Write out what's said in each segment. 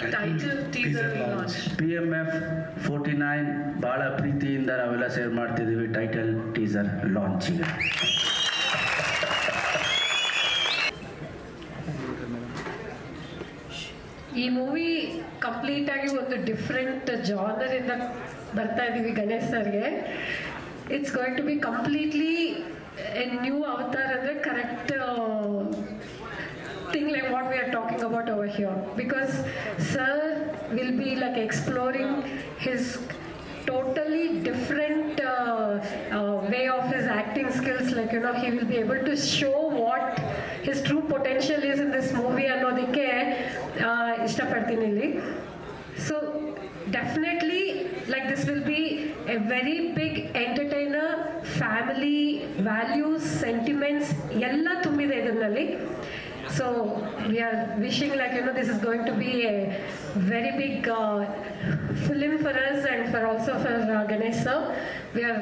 Title teaser launch PMF 49 ಭಾಳ ಪ್ರೀತಿಯಿಂದ ನಾವೆಲ್ಲ ಶೇರ್ ಮಾಡ್ತಿದ್ದೀವಿ ಟೈಟಲ್ ಟೀಸರ್ ಲಾಂಚಿಗೆ. ಈ ಮೂವಿ ಕಂಪ್ಲೀಟ್ ಆಗಿ ಒಂದು ಡಿಫ್ರೆಂಟ್ ಜಾನರ್ ಇಂದ ಬರ್ತಾ ಇದೀವಿ ಗಣೇಶ್ ಸರ್ಗೆ. It's going to be completely a new avatar ಅಂದ್ರೆ correct thing like what we are talking about over here, because sir will be like exploring his totally different way of his acting skills, like you know he will be able to show what his true potential is in this movie ಅನ್ನೋದಕ್ಕೆ ಇಷ್ಟಪಡ್ತೀನಿ ಇಲ್ಲಿ. So definitely like this will be a very big entertainer, family values, sentiments ಎಲ್ಲ ತುಂಬಿದೆ ಇದರಲ್ಲಿ. So we are wishing like you know this is going to be a very big film for us and for also for Ganesh sir. We are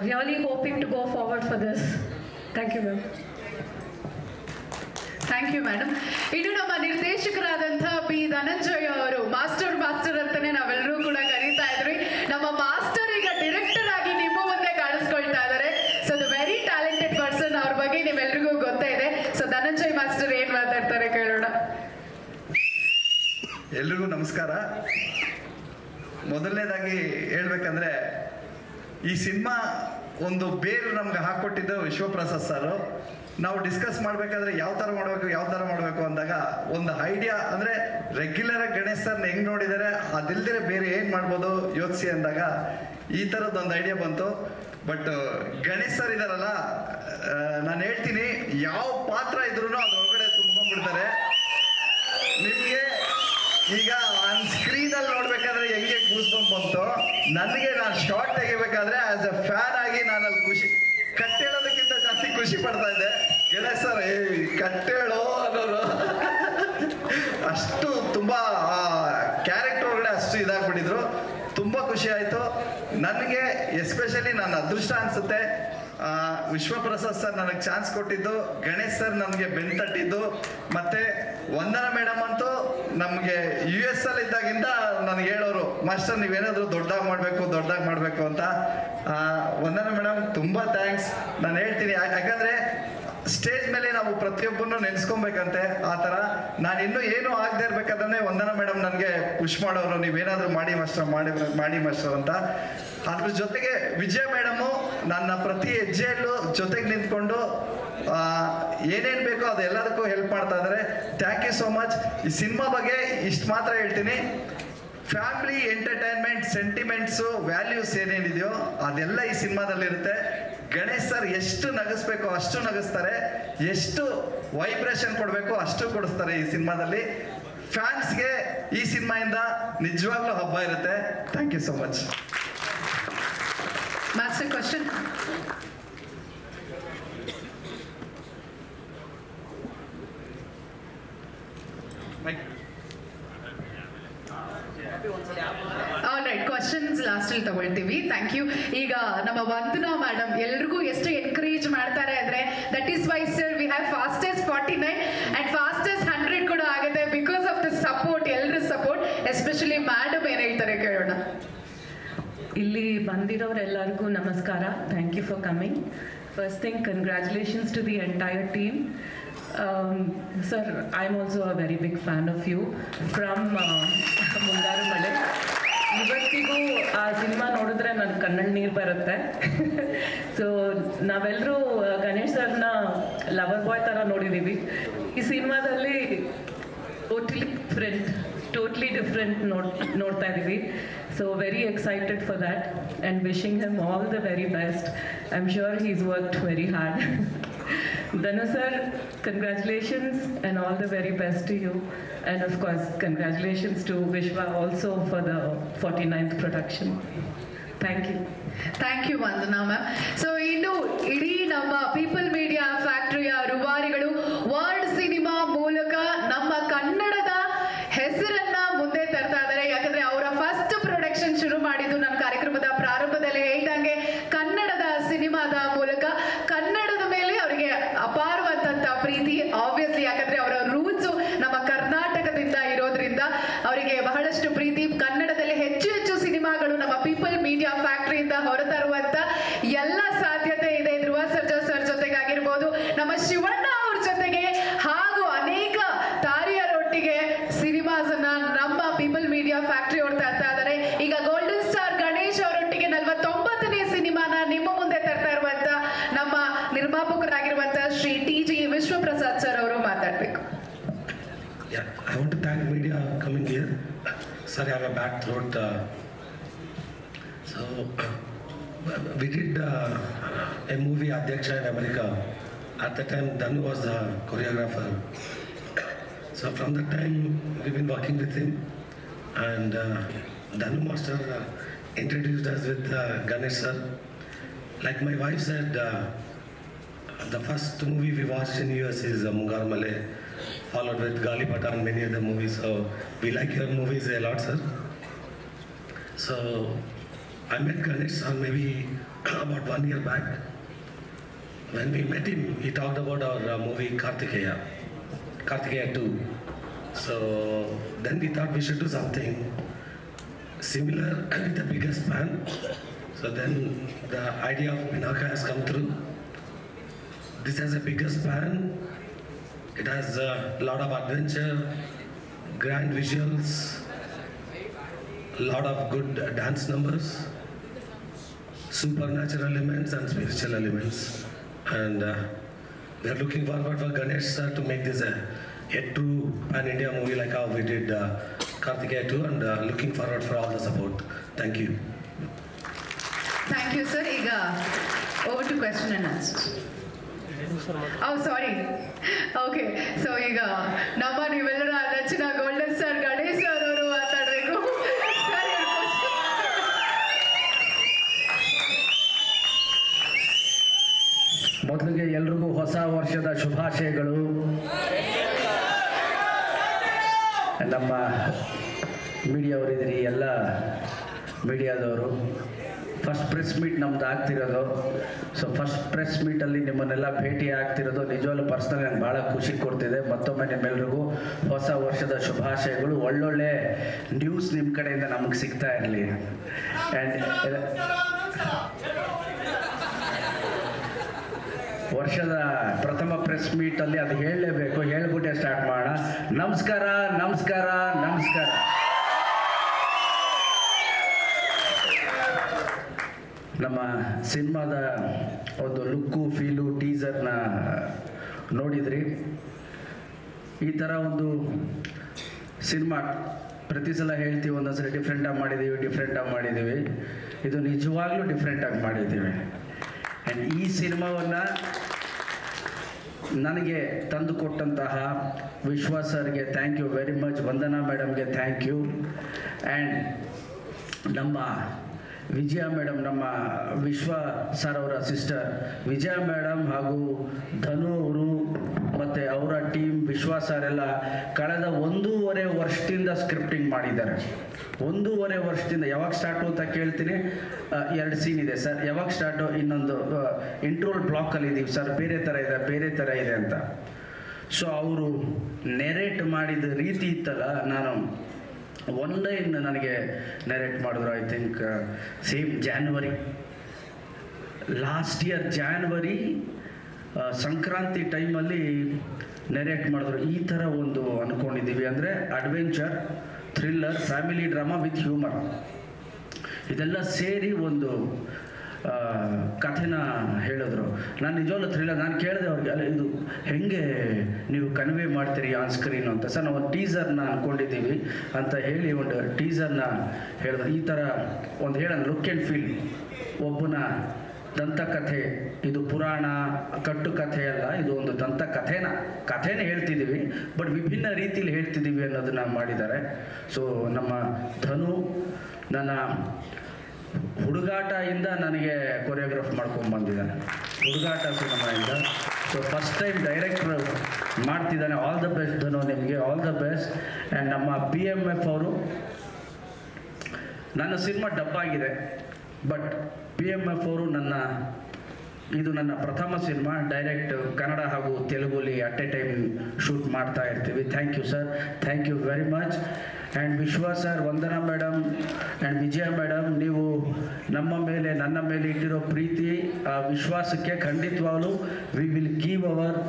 really hoping to go forward for this. Thank you ma'am. Thank you madam. ಇನ್ನು ನಮ್ಮ ನಿರ್ದೇಶಕರಾದಂಥ P Dhananjaya ಅವರು master ಅಂತಾನೆ ನಾವೆಲ್ಲರೂ ಕೂಡ ಕರೀತಾ ಇದ್ರಿ. ನಮ್ಮ master ಈಗ ಡೈರೆಕ್ಟರ್ ಆಗಿ ನಿಮ್ಮ ಮುಂದೆ ಕಾಣಿಸ್ಕೊಳ್ತಾ ಇದ್ದಾರೆ. So the very talented person, ಅವ್ರ ಬಗ್ಗೆ ನಿಮ್ಮೆಲ್ರಿಗೂ ಗೊತ್ತೇ ಇದೆ. ಸೊ ಧನಂಜಯ್ ಮಾಸ್ಟರ್ ಏನ್ ಮಾತಾಡ್ತಾರೆ ಕೇಳೋಣ. ಎಲ್ರಿಗೂ ನಮಸ್ಕಾರ. ಮೊದಲನೇದಾಗಿ ಹೇಳ್ಬೇಕಂದ್ರೆ ಈ ಸಿನಿಮಾ ಒಂದು ಬೇರು ನಮ್ಗೆ ಹಾಕೊಟ್ಟಿದ್ದು ವಿಶ್ವಪ್ರಸಾದ್ ಸರ್. ನಾವು ಡಿಸ್ಕಸ್ ಮಾಡ್ಬೇಕಾದ್ರೆ ಯಾವ ಥರ ಮಾಡಬೇಕು ಅಂದಾಗ ಒಂದು ಐಡಿಯಾ ಅಂದರೆ ರೆಗ್ಯುಲರ್ ಆಗಿ ಗಣೇಶ್ ಸರ್ನ ಹೆಂಗೆ ನೋಡಿದರೆ ಅದಿಲ್ದಿರೆ ಬೇರೆ ಏನು ಮಾಡ್ಬೋದು ಯೋಚಿಸಿ ಅಂದಾಗ ಈ ಥರದ್ದು ಒಂದು ಐಡಿಯಾ ಬಂತು. ಬಟ್ ಗಣೇಶ್ ಸರ್ ಇದಾರಲ್ಲ, ನಾನು ಹೇಳ್ತೀನಿ ಯಾವ ಪಾತ್ರ ಇದ್ರೂ ಅದ್ರೊಳಗಡೆ ತುಂಬ್ಕೊಂಡ್ಬಿಡ್ತಾರೆ. ನಿಮಗೆ ಈಗ ಆನ್ ಸ್ಕ್ರೀನಲ್ಲಿ ನೋಡ್ಬೇಕಾದ್ರೆ ಹೆಂಗೆ ಗೂಸ್ಬಂಪ್ ಬಂತು, ನನಗೆ ನಾನು ಶಾರ್ಟ್ ತೆಗಿಬೇಕಾದ್ರೆ ಆಸ್ ಎ ಫ್ಯಾನ್ ಆಗಿ ನಾನು ಅಲ್ಲಿ ಕಟ್ಟೇಳೋದಕ್ಕಿಂತ ಜಾಸ್ತಿ ಖುಷಿ ಪಡ್ತಾ ಇದ್ದೆ. ಗಣೇಶ್ ಸರ್ ಕಟ್ಟೇಳೋ ಅನ್ನೋರು ಅಷ್ಟು ತುಂಬಾ ಕ್ಯಾರೆಕ್ಟರ್ ಒಳಗಡೆ ಅಷ್ಟು ಇದಾಗ್ಬಿಟ್ಟಿದ್ರು. ತುಂಬ ಖುಷಿ ಆಯಿತು ನನಗೆ. ಎಸ್ಪೆಷಲಿ ನನ್ನ ಅದೃಷ್ಟ ಅನಿಸುತ್ತೆ ವಿಶ್ವಪ್ರಸಾದ್ ಸರ್ ನನಗೆ ಚಾನ್ಸ್ ಕೊಟ್ಟಿದ್ದು, ಗಣೇಶ್ ಸರ್ ನನಗೆ ಬೆನ್ನು ತಟ್ಟಿದ್ದು, ಮತ್ತು ವಂದನಾ ಮೇಡಮ್ ಅಂತೂ ನಮಗೆ US ಅಲ್ಲಿ ಇದ್ದಾಗಿಂದ ನನಗೆ ಹೇಳೋರು, ಮಾಸ್ಟರ್ ನೀವೇನಾದರೂ ದೊಡ್ಡದಾಗಿ ಮಾಡಬೇಕು ಅಂತ. ವಂದನಾ ಮೇಡಮ್ ತುಂಬ ಥ್ಯಾಂಕ್ಸ್. ನಾನು ಹೇಳ್ತೀನಿ ಯಾಕಂದರೆ ಸ್ಟೇಜ್ ಮೇಲೆ ನಾವು ಪ್ರತಿಯೊಬ್ಬರನ್ನು ನೆನೆಸ್ಕೊಬೇಕಂತೆ. ಆ ಥರ ನಾನು ಇನ್ನೂ ಏನೂ ಆಗದೆ ಇರ್ಬೇಕಾದ್ರೆ ವಂದನಾ ಮೇಡಮ್ ನನಗೆ ಪುಷ್ ಮಾಡೋರು, ನೀವೇನಾದರೂ ಮಾಡಿ ಮಾಸ್ಟರ್ ಅಂತ. ಅದ್ರ ಜೊತೆಗೆ ವಿಜಯ ಮೇಡಮು ನನ್ನ ಪ್ರತಿ ಹೆಜ್ಜೆಯಲ್ಲೂ ಜೊತೆಗೆ ನಿಂತ್ಕೊಂಡು ಏನೇನು ಬೇಕೋ ಅದೆಲ್ಲದಕ್ಕೂ ಹೆಲ್ಪ್ ಮಾಡ್ತಾ ಇದ್ದಾರೆ. Thank you so much. ಈ ಸಿನಿಮಾ ಬಗ್ಗೆ ಇಷ್ಟು ಮಾತ್ರ ಹೇಳ್ತೀನಿ, ಫ್ಯಾಮಿಲಿ ಎಂಟರ್ಟೈನ್ಮೆಂಟ್ ಸೆಂಟಿಮೆಂಟ್ಸು ವ್ಯಾಲ್ಯೂಸ್ ಏನೇನಿದೆಯೋ ಅದೆಲ್ಲ ಈ ಸಿನಿಮಾದಲ್ಲಿರುತ್ತೆ. ಗಣೇಶ್ ಸರ್ ಎಷ್ಟು ನಗಿಸ್ಬೇಕು ಅಷ್ಟು ನಗಿಸ್ತಾರೆ, ಎಷ್ಟು ವೈಬ್ರೇಷನ್ ಕೊಡಬೇಕು ಅಷ್ಟು ಕೊಡಿಸ್ತಾರೆ ಈ ಸಿನಿಮಾದಲ್ಲಿ. ಫ್ಯಾನ್ಸ್ಗೆ ಈ ಸಿನಿಮಾಯಿಂದ ನಿಜವಾಗ್ಲೂ ಹಬ್ಬ ಇರುತ್ತೆ. Thank you so much. Master question. Alright, questions ಲಾಸ್ಟಲ್ಲಿ ತಗೊಳ್ತೀವಿ. Thank you. ಈಗ ನಮ್ಮ ವಂದನಾ ಮೇಡಮ್ ಎಲ್ರಿಗೂ ಎಷ್ಟು ಎನ್ಕರೇಜ್ ಮಾಡ್ತಾರೆ ಅಂದ್ರೆ that is why sir we have fastest 49 and fastest 100 ಕೂಡ ಆಗುತ್ತೆ ಬಿಕಾಸ್ ಆಫ್ ದ ಸಪೋರ್ಟ್, ಎಲ್ಲರ ಸಪೋರ್ಟ್. ಎಸ್ಪೆಷಲಿ ಮೇಡಮ್ ಏನ್ ಹೇಳ್ತಾರೆ ಕೇಳೋಣ. ಇಲ್ಲಿ ಬಂದಿರೋರೆಲ್ಲರಿಗೂ ನಮಸ್ಕಾರ. Thank you for coming. First thing, congratulations to the entire team. Sir, I am also a very big fan of you from ಮುಂಗಾರು ಮಳೆ. ಇವತ್ತಿಗೂ ಆ ಸಿನಿಮಾ ನೋಡಿದ್ರೆ ನನ್ನ ಕಣ್ಣಲ್ಲಿ ನೀರು ಬರುತ್ತೆ. ಸೊ ನಾವೆಲ್ಲರೂ ಗಣೇಶ್ ಸರ್ನ ಲವರ್ ಬಾಯ್ ಥರ ನೋಡಿದ್ದೀವಿ. ಈ ಸಿನಿಮಾದಲ್ಲಿ ಟೋಟ್ಲಿ ಡಿಫ್ರೆಂಟ್ ನೋಡ್ತಾ ಇದ್ದೀವಿ. So very excited for that and wishing him all the very best. I'm sure he's worked very hard. Dhanu sir, congratulations and all the very best to you. And of course, congratulations to Vishwa also for the 49th production. Thank you. Thank you Vandana ma'am. So ಇನ್ನು ಇಡೀ ನಮ್ಮ people media ಫ್ಯಾಕ್ಟರಿಯ ರೂವಾರಿಗಳು world cinema ಮೂಲಕ ನಮ್ಮ ಕನ್ನಡದ ಹೆಸರನ್ನ ಮುಂದೆ ತರ್ತಾ ಇದ್ದಾರೆ. ಯಾಕಂದ್ರೆ ಅವರ ಫಸ್ಟ್ ಪ್ರೊಡಕ್ಷನ್ ಶುರು ಮಾಡಿದ್ದು ನನ್ನ ಕಾರ್ಯಕ್ರಮದ ಪ್ರಾರಂಭದಲ್ಲಿ ಹೇಳ್ದಂಗೆ ಕನ್ನಡದ ಸಿನಿಮಾದ ಮೂಲಕ. ಕನ್ನಡದ ಮೇಲೆ ಅವರಿಗೆ ಅಪಾರವಾದಂತ ಪ್ರೀತಿ, ಆಬ್ವಿಯಸ್ಲಿ, ಯಾಕಂದ್ರೆ ಅವರ ರೂಟ್ಸು ನಮ್ಮ ಕರ್ನಾಟಕದಿಂದ ಇರೋದು. ಇರೋದ್ರಿಂದ ಅವರಿಗೆ ಬಹಳಷ್ಟು ಪ್ರೀತಿ. ಕನ್ನಡದಲ್ಲಿ ಹೆಚ್ಚು ಹೆಚ್ಚು ಸಿನಿಮಾಗಳು ನಮ್ಮ ಪೀಪಲ್ ಮೀಡಿಯಾ ಫ್ಯಾಕ್ಟರಿಯಿಂದ ಹೊರತರುವಂತ ಎಲ್ಲ ಸಾಧ್ಯತೆ ಇದೆ. ಧ್ರುವ ಸರ್ಜಾ ಸರ್ ಜೊತೆಗಾಗಿರ್ಬೋದು, ನಮ್ಮ ಶಿವಣ್ಣ ಅವ್ರ ಜೊತೆಗೆ ಹಾಗೂ ಅನೇಕ ತಾರಿಯರೊಟ್ಟಿಗೆ ಸಿನಿಮಾಸ್ ಅನ್ನ ನಮ್ಮ ಪೀಪಲ್ ಮೀಡಿಯಾ ಫ್ಯಾಕ್ಟರಿ ಅವ್ರು ತರ್ತಾ ಇದ್ದಾರೆ. ಈಗ ಗೋಲ್ಡನ್ ಸ್ಟಾರ್ ಗಣೇಶ್ ಅವರೊಟ್ಟಿಗೆ 49ನೇ ಸಿನಿಮಾನ ನಿಮ್ಮ ಮುಂದೆ ತರ್ತಾ ಇರುವಂತ ನಮ್ಮ ನಿರ್ಮಾಪಕರಾಗಿರುವಂತ ಶ್ರೀ TG ವಿಶ್ವಪ್ರಸಾದ್ ಸರ್ ಅವರು ಮಾತಾಡ್ಬೇಕು. Yeah, I want to thank media coming here. Sorry, I have a bad throat. We did a movie, Adhyaksha, in America. At the time, Dhanu was the choreographer. So from that time, we've been working with him. And Dhanu Master introduced us with Ganesh sir. Like my wife said, the first movie we watched in US is Mungar Malay, followed with Galipata and many other movies. So we like your movies a lot, sir. So I met Ganesh maybe about 1 year back. When we met him, he talked about our movie Kartikeya 2. So then we thought we should do something similar with a bigger span. So then the idea of Pinaka has come through. This has a bigger span. It has a lot of adventure, grand visuals, a lot of good dance numbers, supernatural elements and spiritual elements. And we are looking forward for Ganesh sir to make this a true pan-India movie like how we did Kartikeya 2, and looking forward for all the support. Thank you. Thank you, sir. Iga, over to question and answers. Oh, sorry. Okay. So, Iga, ನಮ್ಮ ನೀವೆಲ್ಲರ ನೆಚ್ಚಿನ golden star Ganesh ಅವರು ಮಾತಾಡಬೇಕು. ಮೊದಲಿಗೆ ಎಲ್ರಿಗೂ ಹೊಸ ವರ್ಷದ ಶುಭಾಶಯಗಳು. ನಮ್ಮ ಮೀಡಿಯಾವರಿದ್ದೀರಿ, ಎಲ್ಲ ಮೀಡಿಯಾದವರು. ಫಸ್ಟ್ ಪ್ರೆಸ್ ಮೀಟ್ ನಮ್ದು ಆಗ್ತಿರೋದು. ಸೊ ಫಸ್ಟ್ ಪ್ರೆಸ್ ಮೀಟಲ್ಲಿ ನಿಮ್ಮನ್ನೆಲ್ಲ ಭೇಟಿ ಆಗ್ತಿರೋದು ನಿಜವಾಗ್ಲೂ ಪರ್ಸ್ನಲ್ ನಂಗೆ ಭಾಳ ಖುಷಿ ಕೊಡ್ತಿದೆ. ಮತ್ತೊಮ್ಮೆ ನಿಮ್ಮೆಲ್ರಿಗೂ ಹೊಸ ವರ್ಷದ ಶುಭಾಶಯಗಳು. ಒಳ್ಳೊಳ್ಳೆ ನ್ಯೂಸ್ ನಿಮ್ಮ ಕಡೆಯಿಂದ ನಮಗೆ ಸಿಗ್ತಾ ಇರಲಿ. ಆ್ಯಂಡ್ ವರ್ಷದ ಪ್ರಥಮ ಪ್ರೆಸ್ ಮೀಟಲ್ಲಿ ಅದು ಹೇಳಲೇಬೇಕು, ಹೇಳ್ಬಿಟ್ಟೆ ಸ್ಟಾರ್ಟ್ ಮಾಡೋಣ. ನಮಸ್ಕಾರ, ನಮಸ್ಕಾರ, ನಮಸ್ಕಾರ. ನಮ್ಮ ಸಿನಿಮಾದ ಒಂದು ಲುಕ್ಕು, ಫೀಲು, ಟೀಸರ್ನ ನೋಡಿದ್ರಿ. ಈ ಥರ ಒಂದು ಸಿನಿಮಾ ಪ್ರತಿ ಸಲ ಹೇಳ್ತೀವಿ, ಒಂದೊಂದ್ಸರಿ ಡಿಫ್ರೆಂಟಾಗಿ ಮಾಡಿದ್ದೀವಿ. ಇದು ನಿಜವಾಗ್ಲೂ ಡಿಫ್ರೆಂಟಾಗಿ ಮಾಡಿದ್ದೀವಿ. ಆ್ಯಂಡ್ ಈ ಸಿನಿಮಾವನ್ನು ನನಗೆ ತಂದು ಕೊಟ್ಟಂತಹ ವಿಶ್ವ ಸರ್ಗೆ thank you very much, Vandana ಮೇಡಮ್ಗೆ ಥ್ಯಾಂಕ್ ಯು. ಆ್ಯಂಡ್ ನಮ್ಮ ವಿಜಯ ಮೇಡಮ್, ನಮ್ಮ ವಿಶ್ವ ಸರ್ ಅವರ ಸಿಸ್ಟರ್ ವಿಜಯ ಮೇಡಮ್ ಹಾಗೂ ಧನು ಅವರು ಮತ್ತು ಅವರ ಟೀಮ್, ವಿಶ್ವ ಸರ್ ಎಲ್ಲ ಕಳೆದ 1.5 ವರ್ಷದಿಂದ ಸ್ಕ್ರಿಪ್ಟಿಂಗ್ ಮಾಡಿದ್ದಾರೆ. 1.5 ವರ್ಷದಿಂದ. ಯಾವಾಗ ಸ್ಟಾರ್ಟು ಅಂತ ಕೇಳ್ತೀನಿ. 2 ಸೀನ್ ಇದೆ ಸರ್, ಯಾವಾಗ ಸ್ಟಾರ್ಟು, ಇನ್ನೊಂದು ಇಂಟ್ರೋಲ್ ಬ್ಲಾಕಲ್ಲಿ ಇದ್ದೀವಿ ಸರ್, ಬೇರೆ ಥರ ಇದೆ ಅಂತ. ಸೊ ಅವರು ನೆರೇಟ್ ಮಾಡಿದ ರೀತಿ ಇತ್ತಲ್ಲ, ನಾನು ಒನ್ ಲೈನ್ ನನಗೆ ನೆರೇಟ್ ಮಾಡಿದ್ರು. I think same January last year, January Sankranti ಟೈಮಲ್ಲಿ ನೆರೇಟ್ ಮಾಡಿದ್ರು. ಈ ಥರ ಒಂದು ಅಂದ್ಕೊಂಡಿದ್ದೀವಿ, ಅಂದರೆ adventure, thriller, family drama with humour, ಇದೆಲ್ಲ ಸೇರಿ ಒಂದು ಕಥೆನ ಹೇಳಿದ್ರು. ನಾನು ನಿಜವಾಗ್ಲೂ ಥ್ರಿಲ್ಲರ್, ನಾನು ಕೇಳಿದೆ ಅವ್ರಿಗೆ, ಅಲ್ಲ ಇದು ಹೆಂಗೆ ನೀವು ಕನ್ವೆ ಮಾಡ್ತೀರಿ ಆನ್ ಸ್ಕ್ರೀನು ಅಂತ. ಸರ್ ನಾವು ಒಂದು ಟೀಸರ್ನ ಅಂದ್ಕೊಂಡಿದ್ದೀವಿ ಅಂತ ಹೇಳಿ ಒಂದು ಟೀಸರ್ನ ಹೇಳಿದ್ರು. ಈ ಥರ ಒಂದು ಹೇಳೋಣ, ಲುಕ್ ಆ್ಯಂಡ್ ಫೀಲ್. ಒಬ್ಬನ ದಂತಕಥೆ, ಇದು ಪುರಾಣ ಕಟ್ಟು ಕಥೆ ಅಲ್ಲ, ಇದು ಒಂದು ಕಥೆನೇ ಹೇಳ್ತಿದ್ದೀವಿ, ಬಟ್ ವಿಭಿನ್ನ ರೀತಿಯಲ್ಲಿ ಹೇಳ್ತಿದ್ದೀವಿ ಅನ್ನೋದನ್ನ ಮಾಡಿದ್ದಾರೆ. ಸೊ ನಮ್ಮ ಧನು ನನ್ನ ಹುಡುಗಾಟದಿಂದ ನನಗೆ ಕೊರಿಯೋಗ್ರಾಫ್ ಮಾಡ್ಕೊಂಡು ಬಂದಿದ್ದಾನೆ, ಹುಡುಗಾಟ ಸಿನಿಮಾಯಿಂದ. ಸೊ ಫಸ್ಟ್ ಟೈಮ್ ಡೈರೆಕ್ಟ್ರ್ ಮಾಡ್ತಿದ್ದಾನೆ. ಆಲ್ ದ ಬೆಸ್ಟ್ ಧನು, ನಿಮಗೆ ಆಲ್ ದ ಬೆಸ್ಟ್. ಆ್ಯಂಡ್ ನಮ್ಮ PMF ಅವರು, ನನ್ನ ಸಿನಿಮಾ ಡಬ್ ಆಗಿದೆ, ಬಟ್ PMF ಅವರು ನನ್ನ ಇದು ನನ್ನ ಪ್ರಥಮ ಸಿನಿಮಾ. ಡೈರೆಕ್ಟ್ ಕನ್ನಡ ಹಾಗೂ ತೆಲುಗುಲಿ ಅಟ್ ಎ ಟೈಮ್ ಶೂಟ್ ಮಾಡ್ತಾ ಇರ್ತೀವಿ. Thank you sir, thank you very much. And Vishwa sir, Vandana madam and Vijaya madam, ನೀವು ನಮ್ಮ ಮೇಲೆ ನನ್ನ ಮೇಲೆ ಇಟ್ಟಿರೋ ಪ್ರೀತಿ, ಆ ವಿಶ್ವಾಸಕ್ಕೆ ಖಂಡಿತವಾಗ್ಲೂ we will give hour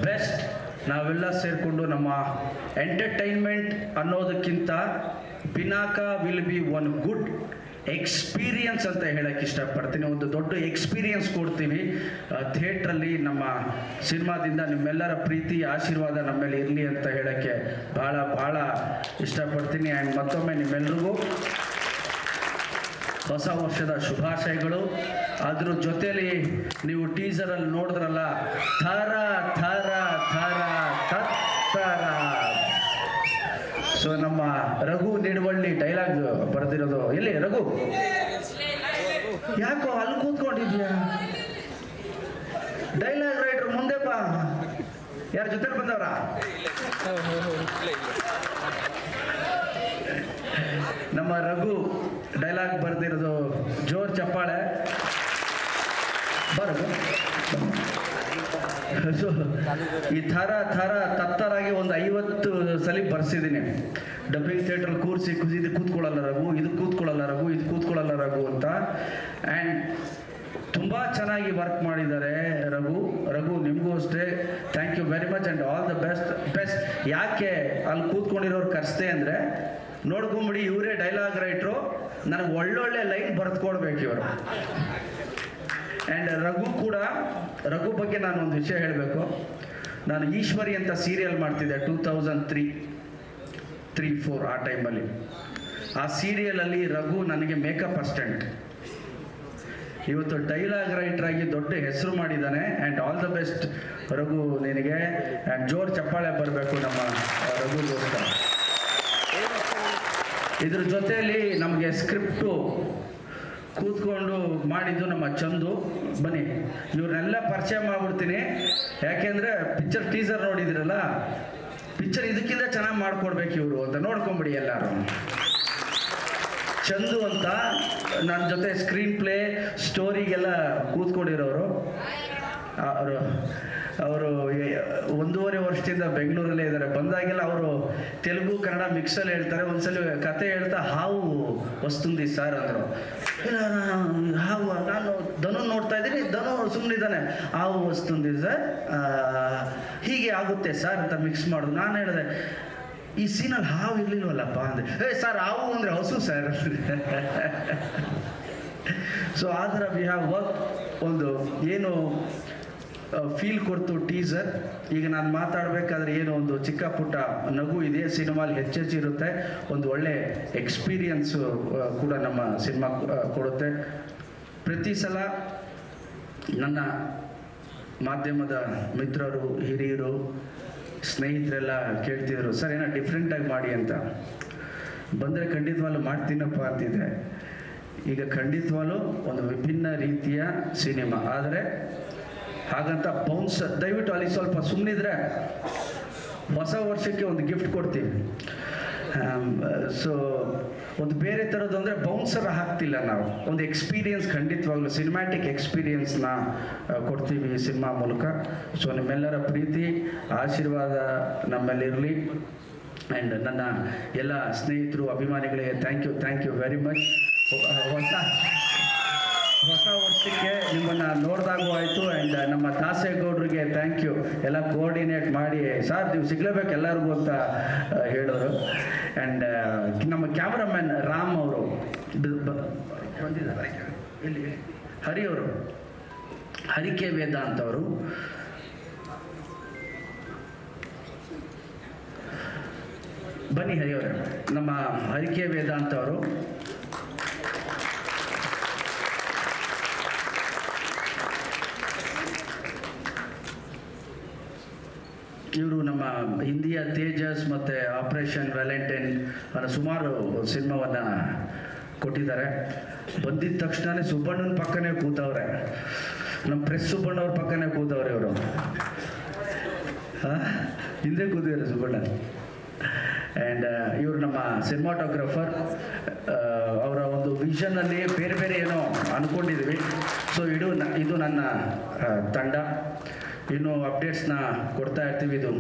best. ನಾವೆಲ್ಲ ಸೇರಿಕೊಂಡು ನಮ್ಮ ಎಂಟರ್ಟೈನ್ಮೆಂಟ್ ಅನ್ನೋದಕ್ಕಿಂತ Pinaka will be one good experience ಅಂತ ಹೇಳಕ್ಕೆ ಇಷ್ಟಪಡ್ತೀನಿ. ಒಂದು ದೊಡ್ಡ ಎಕ್ಸ್ಪೀರಿಯನ್ಸ್ ಕೊಡ್ತೀವಿ ಥಿಯೇಟ್ರಲ್ಲಿ. ನಮ್ಮ ಸಿನಿಮಾದಿಂದ ನಿಮ್ಮೆಲ್ಲರ ಪ್ರೀತಿ ಆಶೀರ್ವಾದ ನಮ್ಮ ಮೇಲೆ ಇರಲಿ ಅಂತ ಹೇಳಕ್ಕೆ ಭಾಳ ಭಾಳ ಇಷ್ಟಪಡ್ತೀನಿ. ಆ್ಯಂಡ್ ಮತ್ತೊಮ್ಮೆ ನಿಮ್ಮೆಲ್ರಿಗೂ ಹೊಸ ವರ್ಷದ ಶುಭಾಶಯಗಳು. ಅದ್ರ ಜೊತೆಲಿ ನೀವು ಟೀಸರಲ್ಲಿ ನೋಡಿದ್ರಲ್ಲ, ಥರ ಥರ ಥರ ತತ್ತರ. ಸೊ ನಮ್ಮ ರಘು ನಿಡವಳ್ಳಿ ಡೈಲಾಗ್ ಬರೆದಿರೋದು. ಎಲ್ಲಿ ರಘು? ಯಾಕೋ ಅಲ್ಲಿ ಕೂತ್ಕೊಂಡಿದ್ಯಾ? ಡೈಲಾಗ್ ರೈಟರ್ ಮುಂದೆ ಬಾ. ಯಾರ ಜೊತೆ ಬಂದವ್ರ? ನಮ್ಮ ರಘು ಡೈಲಾಗ್ ಬರೆದಿರೋದು. ಜೋರ್ ಚಪ್ಪಾಳೆ ಬರೋದು. ಸೊ ಈ ಥರ ಥರ ತತ್ತರಾಗಿ ಒಂದು 50 ಸಲ ಬರ್ಸಿದ್ದೀನಿ. ಡಬ್ಬಿಂಗ್ ಥಿಯೇಟರ್ ಕೂರಿಸಿ ಇದು ಕೂತ್ಕೊಳ್ಳಲ್ಲ ರಘು, ಇದು ಕೂತ್ಕೊಳ್ಳಲ್ಲ ರಘು, ಇದು ಕೂತ್ಕೊಳ್ಳಲ್ಲ ರಘು ಅಂತ. ಆ್ಯಂಡ್ ತುಂಬ ಚೆನ್ನಾಗಿ ವರ್ಕ್ ಮಾಡಿದ್ದಾರೆ ರಘು ನಿಮಗೂ ಅಷ್ಟೇ. Thank you very much and all the best. ಯಾಕೆ ಅಲ್ಲಿ ಕೂತ್ಕೊಂಡಿರೋರು ಕರೆಸ್ತೆ ಅಂದರೆ, ನೋಡ್ಕೊಂಬಿಡಿ, ಇವರೇ ಡೈಲಾಗ್ ರೈಟ್ರು, ನನಗೆ ಒಳ್ಳೊಳ್ಳೆ ಲೈನ್ ಬರೆದುಕೊಡ್ಬೇಕು ಇವರು. ಆ್ಯಂಡ್ ರಘು ಬಗ್ಗೆ ನಾನು ಒಂದು ವಿಷಯ ಹೇಳಬೇಕು. ನಾನು ಈಶ್ವರಿ ಅಂತ ಸೀರಿಯಲ್ ಮಾಡ್ತಿದ್ದೆ 2003-4 ಆ ಟೈಮಲ್ಲಿ. ಆ ಸೀರಿಯಲಲ್ಲಿ ರಘು ನನಗೆ ಮೇಕಪ್ ಅಸಿಸ್ಟೆಂಟ್. ಇವತ್ತು ಡೈಲಾಗ್ ರೈಟರ್ ಆಗಿ ದೊಡ್ಡ ಹೆಸರು ಮಾಡಿದ್ದಾನೆ. And all the best Raghu ನಿನಗೆ. ಆ್ಯಂಡ್ ಜೋರ್ ಚಪ್ಪಾಳೆ ಬರಬೇಕು ನಮ್ಮ ರಘುಗೋಸ್ಕರ. ಇದ್ರ ಜೊತೆಯಲ್ಲಿ ನಮಗೆ ಸ್ಕ್ರಿಪ್ಟು ಕೂತ್ಕೊಂಡು ಮಾಡಿದ್ದು ನಮ್ಮ ಚಂದು. ಬನ್ನಿ, ಇವ್ರನ್ನೆಲ್ಲ ಪರಿಚಯ ಮಾಡ್ಬಿಡ್ತೀನಿ. ಯಾಕೆಂದರೆ ಪಿಕ್ಚರ್ ಟೀಸರ್ ನೋಡಿದ್ರಲ್ಲ, ಪಿಕ್ಚರ್ ಇದಕ್ಕಿಂತ ಚೆನ್ನಾಗಿ ಮಾಡ್ಕೊಡ್ಬೇಕು ಇವರು ಅಂತ ನೋಡ್ಕೊಂಬಿಡಿ ಎಲ್ಲರೂ. ಚಂದು ಅಂತ ನನ್ನ ಜೊತೆ ಸ್ಕ್ರೀನ್ ಪ್ಲೇ ಸ್ಟೋರಿಗೆಲ್ಲ ಕೂತ್ಕೊಂಡಿರೋರು. ಅವರು 1.5 ವರ್ಷದಿಂದ ಬೆಂಗಳೂರಲ್ಲೇ ಇದ್ದಾರೆ. ಬಂದಾಗೆಲ್ಲ ಅವರು ತೆಲುಗು ಕನ್ನಡ ಮಿಕ್ಸಲ್ಲಿ ಹೇಳ್ತಾರೆ. ಒಂದ್ಸಲ ಕತೆ ಹೇಳ್ತಾ ಹಾವು ವಸ್ತುಂದಿ ಸರ್ ಅಂದರು. ಇಲ್ಲ ಹಾವು, ನಾನು ಧನು ನೋಡ್ತಾ ಇದ್ದೀನಿ, ಧನು ಸುಮ್ಮನಿದ್ದಾನೆ, ಹಾವು ವಸ್ತುಂದಿ ಸರ್, ಹೀಗೆ ಆಗುತ್ತೆ ಸರ್ ಅಂತ ಮಿಕ್ಸ್ ಮಾಡೋದು. ನಾನು ಹೇಳಿದೆ, ಈ ಸೀನಲ್ಲಿ ಹಾವು ಇರ್ಲಿಲ್ವಲ್ಲಪ್ಪ ಅಂದೆ. ಸರ್ ಹಾವು ಅಂದರೆ ಹಸು ಸರ್. ಸೊ ಆ ಥರ ವಿ ಹ್ಯಾವ್ ವರ್ಕ್. ಒಂದು ಏನು ಫೀಲ್ ಕೊಡ್ತು ಟೀಸರ್. ಈಗ ನಾನು ಮಾತಾಡಬೇಕಾದ್ರೆ ಏನೋ ಒಂದು ಚಿಕ್ಕ ಪುಟ್ಟ ನಗು ಇದೆ. ಸಿನಿಮಾಲಿ ಹೆಚ್ಚಿರುತ್ತೆ. ಒಂದು ಒಳ್ಳೆ ಎಕ್ಸ್ಪೀರಿಯನ್ಸು ಕೂಡ ನಮ್ಮ ಸಿನಿಮಾ ಕೊಡುತ್ತೆ. ಪ್ರತಿ ಸಲ ನನ್ನ ಮಾಧ್ಯಮದ ಮಿತ್ರರು, ಹಿರಿಯರು, ಸ್ನೇಹಿತರೆಲ್ಲ ಕೇಳ್ತಿದ್ರು, ಸರ್ ಏನೋ ಡಿಫ್ರೆಂಟಾಗಿ ಮಾಡಿ ಅಂತ. ಬಂದರೆ ಖಂಡಿತವಾಗ್ಲೂ ಮಾಡ್ತೀನಪ್ಪ ಅಂತಿದ್ದೆ. ಈಗ ಖಂಡಿತವಾಗ್ಲೂ ಒಂದು ವಿಭಿನ್ನ ರೀತಿಯ ಸಿನಿಮಾ. ಆದರೆ ಹಾಗಂತ ಬೌನ್ಸ್, ದಯವಿಟ್ಟು ಅಲ್ಲಿ ಸ್ವಲ್ಪ ಸುಮ್ಮನಿದ್ರೆ ಹೊಸ ವರ್ಷಕ್ಕೆ ಒಂದು ಗಿಫ್ಟ್ ಕೊಡ್ತೀವಿ. ಸೊ ಒಂದು ಬೇರೆ ಥರದ್ದು ಅಂದರೆ ಬೌನ್ಸರ್ ಹಾಕ್ತಿಲ್ಲ ನಾವು. ಒಂದು ಎಕ್ಸ್ಪೀರಿಯನ್ಸ್, ಖಂಡಿತವಾಗ್ಲೂ ಸಿನಿಮ್ಯಾಟಿಕ್ ಎಕ್ಸ್ಪೀರಿಯನ್ಸ್ನ ಕೊಡ್ತೀವಿ ಈ ಸಿನಿಮಾ ಮೂಲಕ. ಸೊ ನಿಮ್ಮೆಲ್ಲರ ಪ್ರೀತಿ ಆಶೀರ್ವಾದ ನಮ್ಮಲ್ಲಿರಲಿ. ಆ್ಯಂಡ್ ನನ್ನ ಎಲ್ಲ ಸ್ನೇಹಿತರು, ಅಭಿಮಾನಿಗಳಿಗೆ ಥ್ಯಾಂಕ್ ಯು ವೆರಿ ಮಚ್. ಹೊಸ ವರ್ಷಕ್ಕೆ ನಿಮ್ಮನ್ನು ನೋಡಿದಾಗೂ ಆಯಿತು. ಆ್ಯಂಡ್ ನಮ್ಮ ದಾಸೇಗೌಡರಿಗೆ ಥ್ಯಾಂಕ್ ಯು. ಎಲ್ಲ ಕೋಆರ್ಡಿನೇಟ್ ಮಾಡಿ, ಸರ್ ನೀವು ಸಿಗ್ಲೇಬೇಕು ಎಲ್ಲರಿಗೂ ಅಂತ ಹೇಳೋರು. ಆ್ಯಂಡ್ ನಮ್ಮ ಕ್ಯಾಮ್ರಾಮ್ಯಾನ್ ರಾಮ್ ಅವರು ಬಂದಿದ್ದಾರೆ. ಇಲ್ಲಿ ಹರಿಯವರು, ಹರಿಕೆ ವೇದಾಂತ್ ಅವರು. ಬನ್ನಿ ಹರಿಯವರೇ, ನಮ್ಮ ಹರಿಕೆ ವೇದಾಂತ್ ಅವರು. ಇವರು ನಮ್ಮ ಹಿಂದಿಯ ತೇಜಸ್ ಮತ್ತು ಆಪರೇಷನ್ ವ್ಯಾಲೆಂಟೈನ್ ಅನ್ನೋ ಸುಮಾರು ಸಿನಿಮಾವನ್ನು ಕೊಟ್ಟಿದ್ದಾರೆ. ಬಂದಿದ್ದ ತಕ್ಷಣವೇ ಸುಬ್ಬಣ್ಣನ ಪಕ್ಕನೇ ಕೂತವ್ರೆ. ನಮ್ಮ ಪ್ರೆಸ್ ಸುಬ್ಬಣ್ಣವ್ರ ಪಕ್ಕನೇ ಕೂತವ್ರೆ ಇವರು. ಹಿಂದೆ ಕೂತಿದ್ದಾರೆ ಸುಬ್ಬಣ್ಣ. ಆ್ಯಂಡ್ ಇವರು ನಮ್ಮ ಸಿನಿಮಾಟೋಗ್ರಫರ್. ಅವರ ಒಂದು ವಿಷನಲ್ಲಿ ಬೇರೆ ಬೇರೆ ಏನೋ ಅಂದ್ಕೊಂಡಿದ್ವಿ. ಸೊ ಇದು ನನ್ನ ತಂಡ. ಇನ್ನು ಅಪ್ಡೇಟ್ಸ್ನ ಕೊಡ್ತಾ ಇರ್ತೀವಿ. ಇದು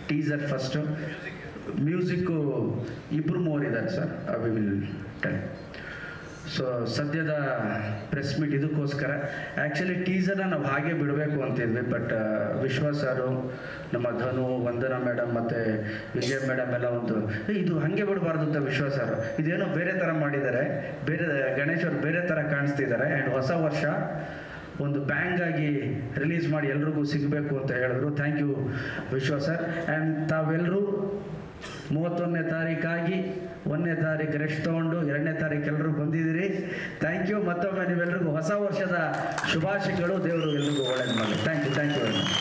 ಟೀಸರ್ ಫಸ್ಟು. ಮ್ಯೂಸಿಕ್ಕು ಇಬ್ಬರು ಮೂವರಿದ್ದಾರೆ sir, we will tell. So ಸದ್ಯದ ಪ್ರೆಸ್ ಮೀಟ್ ಇದಕ್ಕೋಸ್ಕರ. ಆ್ಯಕ್ಚುಲಿ ಟೀಸರ್ನ ನಾವು ಹಾಗೆ ಬಿಡಬೇಕು ಅಂತಿದ್ವಿ, ಬಟ್ ವಿಶ್ವಾಸ್ ಸರು, ನಮ್ಮ ಧನು, ವಂದನಾ ಮೇಡಮ್ ಮತ್ತು ವಿಜಯ್ ಮೇಡಮ್ ಎಲ್ಲ ಇದು ಹಾಗೆ ಬಿಡಬಾರ್ದು ಅಂತ ವಿಶ್ವಾಸ್ ಸರ್ ಇದೇನೋ ಬೇರೆ ಥರ ಮಾಡಿದ್ದಾರೆ, ಗಣೇಶ್ ಅವರು ಬೇರೆ ಥರ ಕಾಣಿಸ್ತಿದ್ದಾರೆ. ಆ್ಯಂಡ್ ಹೊಸ ವರ್ಷ ಒಂದು ಬ್ಯಾಂಗ್ ಆಗಿ ರಿಲೀಸ್ ಮಾಡಿ ಎಲ್ರಿಗೂ ಸಿಗಬೇಕು ಅಂತ ಹೇಳಿದ್ರು. Thank you Vishwas sir. And ತಾವೆಲ್ಲರೂ 31ನೇ ತಾರೀಕಾಗಿ 1ನೇ ತಾರೀಕು ರೆಸ್ಟ್ ತೊಗೊಂಡು 2ನೇ ತಾರೀಕು ಎಲ್ಲರೂ ಬಂದಿದ್ದೀರಿ. Thank you. ಮತ್ತೊಮ್ಮೆ ನೀವೆಲ್ಲರಿಗೂ ಹೊಸ ವರ್ಷದ ಶುಭಾಶಯಗಳು. ದೇವರು ಎಲ್ರಿಗೂ ಒಳ್ಳೇದು ಮಾಡಿ. Thank you very much.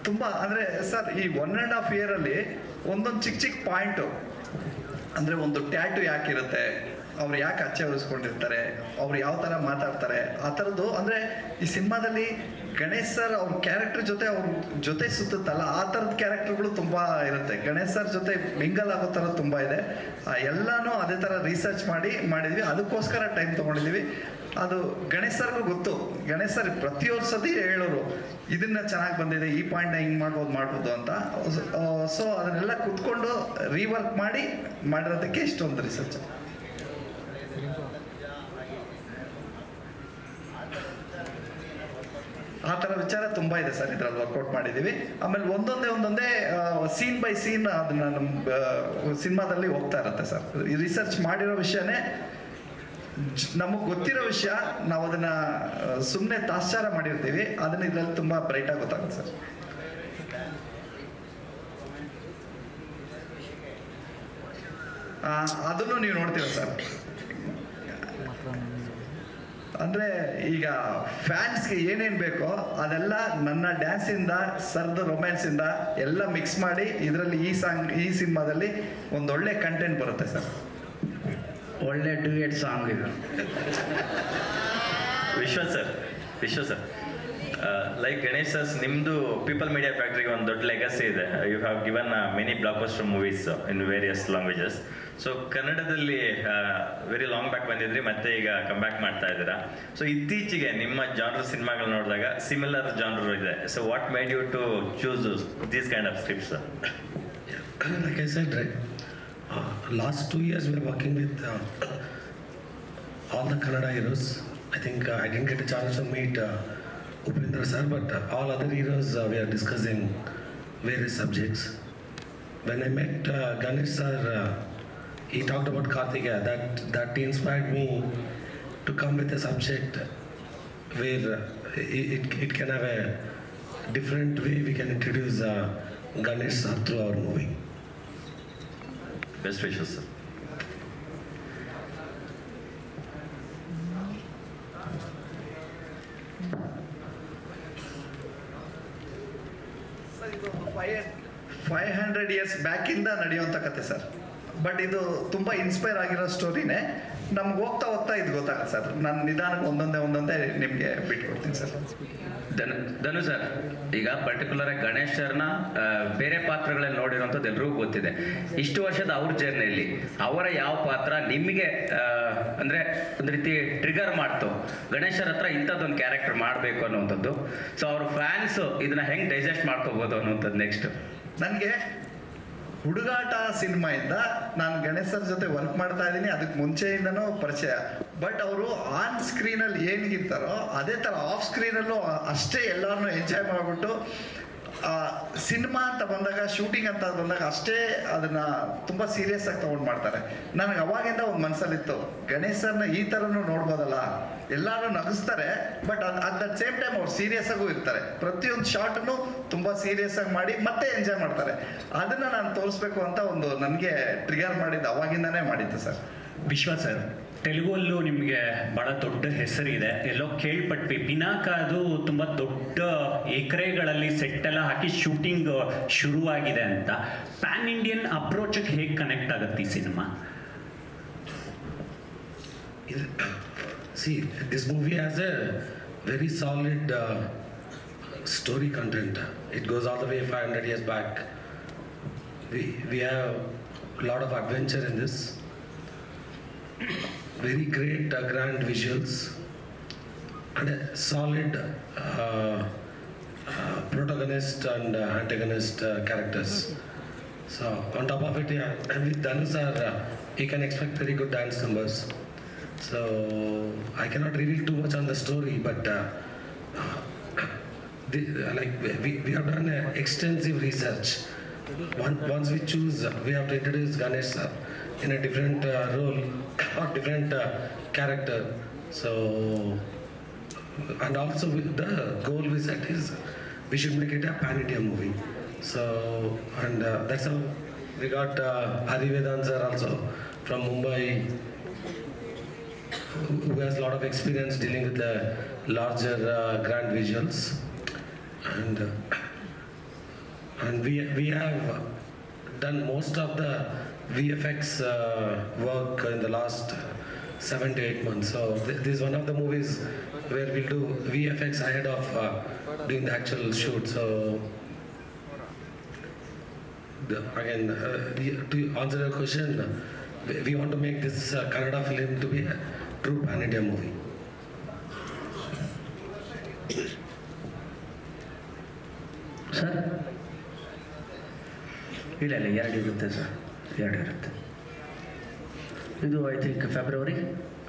ತುಂಬ ಅಂದರೆ ಸರ್ ಈ 1.5 ಇಯರಲ್ಲಿ ಒಂದೊಂದು ಚಿಕ್ಕ ಪಾಯಿಂಟು, ಅಂದರೆ ಒಂದು ಟ್ಯಾಟು ಯಾಕಿರುತ್ತೆ, ಅವ್ರು ಯಾಕೆ ಅಚ್ಚೆ ಹೊರಿಸ್ಕೊಂಡಿರ್ತಾರೆ, ಅವ್ರು ಯಾವ ಥರ ಮಾತಾಡ್ತಾರೆ, ಆ ಥರದ್ದು. ಅಂದರೆ ಈ ಸಿನಿಮಾದಲ್ಲಿ ಗಣೇಶ್ ಸರ್ ಅವ್ರ ಕ್ಯಾರೆಕ್ಟರ್ ಅವ್ರ ಜೊತೆ ಸುತ್ತುತ್ತಲ್ಲ, ಆ ಥರದ ಕ್ಯಾರೆಕ್ಟರ್ಗಳು ತುಂಬ ಇರುತ್ತೆ. ಗಣೇಶ್ ಸರ್ ಜೊತೆ ಮಿಂಗಲ್ ಆಗೋ ಥರ ತುಂಬ ಇದೆ. ಎಲ್ಲನೂ ಅದೇ ಥರ ರಿಸರ್ಚ್ ಮಾಡಿದ್ವಿ. ಅದಕ್ಕೋಸ್ಕರ ಟೈಮ್ ತೊಗೊಂಡಿದ್ದೀವಿ. ಅದು ಗಣೇಶ್ ಸರ್ಗೂ ಗೊತ್ತು. ಗಣೇಶ್ ಸರ್ ಪ್ರತಿಯೊಂದು ಸತಿ ಹೇಳೋರು ಇದನ್ನ ಚೆನ್ನಾಗಿ ಬಂದಿದೆ, ಈ ಪಾಯಿಂಟ್ನ ಹಿಂಗೆ ಮಾಡ್ಬೋದು ಅಂತ. ಸೊ ಅದನ್ನೆಲ್ಲ ಕುತ್ಕೊಂಡು ರೀವರ್ಕ್ ಮಾಡಿರೋದಕ್ಕೆ ಇಷ್ಟೊಂದು ರಿಸರ್ಚ್. ಆ ಥರ ವಿಚಾರ ತುಂಬ ಇದೆ ಸರ್ ಇದರಲ್ಲಿ ವರ್ಕೌಟ್ ಮಾಡಿದ್ದೀವಿ. ಆಮೇಲೆ ಒಂದೊಂದೇ ಸೀನ್ ಬೈ ಸೀನ್ ಅದನ್ನ ನಮ್ಮ ಸಿನಿಮಾದಲ್ಲಿ ಹೋಗ್ತಾ ಇರುತ್ತೆ ಸರ್. ರಿಸರ್ಚ್ ಮಾಡಿರೋ ವಿಷಯನೇ ನಮಗೆ ಗೊತ್ತಿರೋ ವಿಷಯ, ನಾವು ಅದನ್ನ ಸುಮ್ಮನೆ ತಾತ್ಸಾರ ಮಾಡಿರ್ತೀವಿ. ಅದನ್ನ ಇದರಲ್ಲಿ ತುಂಬ ಬ್ರೈಟಾಗಿ ಗೊತ್ತಾಗುತ್ತೆ ಸರ್. ಅದನ್ನು ನೀವು ನೋಡ್ತೀರ ಸರ್. ಅಂದರೆ ಈಗ ಫ್ಯಾನ್ಸ್ಗೆ ಏನೇನು ಬೇಕೋ ಅದೆಲ್ಲ ನನ್ನ ಡ್ಯಾನ್ಸಿಂದ ಸರ್ದು ರೊಮ್ಯಾನ್ಸಿಂದ ಎಲ್ಲ ಮಿಕ್ಸ್ ಮಾಡಿ ಇದರಲ್ಲಿ ಈ ಸಿನಿಮಾದಲ್ಲಿ ಒಂದೊಳ್ಳೆ ಕಂಟೆಂಟ್ ಬರುತ್ತೆ ಸರ್. ಒಳ್ಳೆ ಡ್ಯೂಯೆಟ್ ಸಾಂಗ್ ಇದು. Vishwas sir like Ganesh sir, ನಿಮ್ಮದು ಪೀಪಲ್ ಮೀಡಿಯಾ ಫ್ಯಾಕ್ಟ್ರಿಗೆ ಒಂದು ದೊಡ್ಡ ಲೆಗಸಿ ಇದೆ. You have given many blockbuster movies in various languages. So ಕನ್ನಡದಲ್ಲಿ ವೆರಿ ಲಾಂಗ್ ಬ್ಯಾಕ್ ಬಂದಿದ್ರಿ, ಮತ್ತೆ ಈಗ ಕಮ್ ಬ್ಯಾಕ್ ಮಾಡ್ತಾ ಇದ್ದೀರಾ. ಸೊ ಇತ್ತೀಚೆಗೆ ನಿಮ್ಮ ಜಾನರ್ ಸಿನಿಮಾಗಳು ನೋಡಿದಾಗ ಸಿಮಿಲರ್ ಜಾನರ್ ಇದೆ. So what made you to choose these kind of scripts? Like I said, right, last 2 years we are working with all the Kannada heroes. I think I didn't get a chance to meet Upendra sir, but all other heroes we are discussing various subjects. When I met Ganesh sir, he talked about Karthikeya. That inspired me to come with a subject where it can have a different way we can introduce Ganesh sir through our movie. Best wishes, sir. Sir ಇದು 500 years ಬ್ಯಾಕಿಂದ ನಡೆಯುವಂಥ ಕತೆ sir. But ಇದು ತುಂಬ inspire ಆಗಿರೋ ಸ್ಟೋರಿನೇ. ನಮ್ಗೆ ಹೋಗ್ತಾ ಇದು ಗೊತ್ತಾಗುತ್ತೆ ಸರ್. ನಾನು ನಿಧಾನಕ್ಕೆ ಒಂದೊಂದೇ ನಿಮಗೆ ಬಿಟ್ಕೊಡ್ತೀನಿ ಸರ್. ಧನು ಸರ್, ಈಗ ಪರ್ಟಿಕ್ಯುಲರ್ ಆಗಿ ಗಣೇಶ್ ಸರ್ನ ಬೇರೆ ಪಾತ್ರಗಳಲ್ಲಿ ನೋಡಿರೋಂಥದ್ದು ಎಲ್ರಿಗೂ ಗೊತ್ತಿದೆ. ಇಷ್ಟು ವರ್ಷದ ಅವ್ರ ಜರ್ನಿಯಲ್ಲಿ ಅವರ ಯಾವ ಪಾತ್ರ ನಿಮಗೆ ಅಂದರೆ ಒಂದು ರೀತಿ ಟ್ರಿಗರ್ ಮಾಡ್ತು, ಗಣೇಶರ ಹತ್ರ ಇಂಥದ್ದೊಂದು ಕ್ಯಾರೆಕ್ಟರ್ ಮಾಡಬೇಕು ಅನ್ನುವಂಥದ್ದು. ಸೊ ಅವ್ರ ಫ್ಯಾನ್ಸು ಇದನ್ನ ಹೆಂಗೆ ಡೈಜೆಸ್ಟ್ ಮಾಡ್ಕೋಬೋದು ಅನ್ನುವಂಥದ್ದು ನೆಕ್ಸ್ಟ್. ನನಗೆ ಹುಡುಗಾಟ ಸಿನಿಮಾಯಿಂದ ನಾನು ಗಣೇಶ್ ಸರ್ ಜೊತೆ ವರ್ಕ್ ಮಾಡ್ತಾ ಇದ್ದೀನಿ. ಅದಕ್ಕೆ ಮುಂಚೆಯಿಂದನೂ ಪರಿಚಯ. ಬಟ್ ಅವರು ಆನ್ ಸ್ಕ್ರೀನಲ್ಲಿ ಏನಿರ್ತಾರೋ ಅದೇ ಥರ ಆಫ್ ಸ್ಕ್ರೀನಲ್ಲೂ ಅಷ್ಟೇ ಎಲ್ಲರನ್ನೂ ಎಂಜಾಯ್ ಮಾಡಿಬಿಟ್ಟು ಸಿನಿಮಾ ಅಂತ ಬಂದಾಗ, ಶೂಟಿಂಗ್ ಅಂತ ಬಂದಾಗ ಅಷ್ಟೇ ಅದನ್ನು ತುಂಬ ಸೀರಿಯಸ್ ಆಗಿ ತೊಗೊಂಡು ಮಾಡ್ತಾರೆ. ನನಗೆ ಅವಾಗಿಂದ ಒಂದು ಮನಸ್ಸಲ್ಲಿತ್ತು, ಗಣೇಶ್ ಸರ್ನ ಈ ಥರನೂ ನೋಡ್ಬೋದಲ್ಲ. ಎಲ್ಲರೂ ನಗಿಸ್ತಾರೆ, but at the same time ಅವ್ರು ಸೀರಿಯಸ್ ಆಗೂ ಇರ್ತಾರೆ. ಪ್ರತಿಯೊಂದು ಶಾರ್ಟನ್ನು ತುಂಬ ಸೀರಿಯಸ್ ಆಗಿ ಮಾಡಿ ಮತ್ತೆ ಎಂಜಾಯ್ ಮಾಡ್ತಾರೆ. ಅದನ್ನು ನಾನು ತೋರಿಸ್ಬೇಕು ಅಂತ ಒಂದು ನನಗೆ ಟ್ರಿಗರ್ ಮಾಡಿದ್ದು ಅವಾಗಿಂದನೇ ಮಾಡಿತ್ತು ಸರ್. ವಿಶ್ವಾಸ್ ಸರ್, ತೆಲುಗಲ್ಲೂ ನಿಮಗೆ ಭಾಳ ದೊಡ್ಡ ಹೆಸರಿದೆ. ಎಲ್ಲೋ ಕೇಳ್ಪಟ್ವಿ, ಪಿನಾಕ ಅದು ತುಂಬ ದೊಡ್ಡ ಎಕರೆಗಳಲ್ಲಿ ಸೆಟ್ ಎಲ್ಲ ಹಾಕಿ ಶೂಟಿಂಗ್ ಶುರುವಾಗಿದೆ ಅಂತ. ಪ್ಯಾನ್ ಇಂಡಿಯನ್ ಅಪ್ರೋಚಿಗೆ ಹೇಗೆ ಕನೆಕ್ಟ್ ಆಗುತ್ತೆ ಈ cinema? See, this movie has a very solid story content. It goes all the way 500 years back. We have a lot of adventure in this. Very great grand visuals and a solid protagonist and antagonist characters. So on top of it, yeah, with Dhanu sir, you can expect very good dance numbers. So I cannot reveal too much on the story, but we have done extensive research. Once we choose, we have to introduce Ganesh sir in a different role or different character. So, and also the goal we set is we should make it a pan-India movie. So, and that's how we got Hari Vedant sir also from Mumbai, who has a lot of experience dealing with the larger grand visuals. And we have done most of the VFX work in the last 7 to 8 months. So this is one of the movies where we'll do VFX ahead of doing the actual shoot. So again, to answer your question, we want to make this Kannada film to be a true pan-India movie. Sir ಇಲ್ಲ 2 ಇರುತ್ತೆ sir, 2 ಇರುತ್ತೆ. ಇದು I think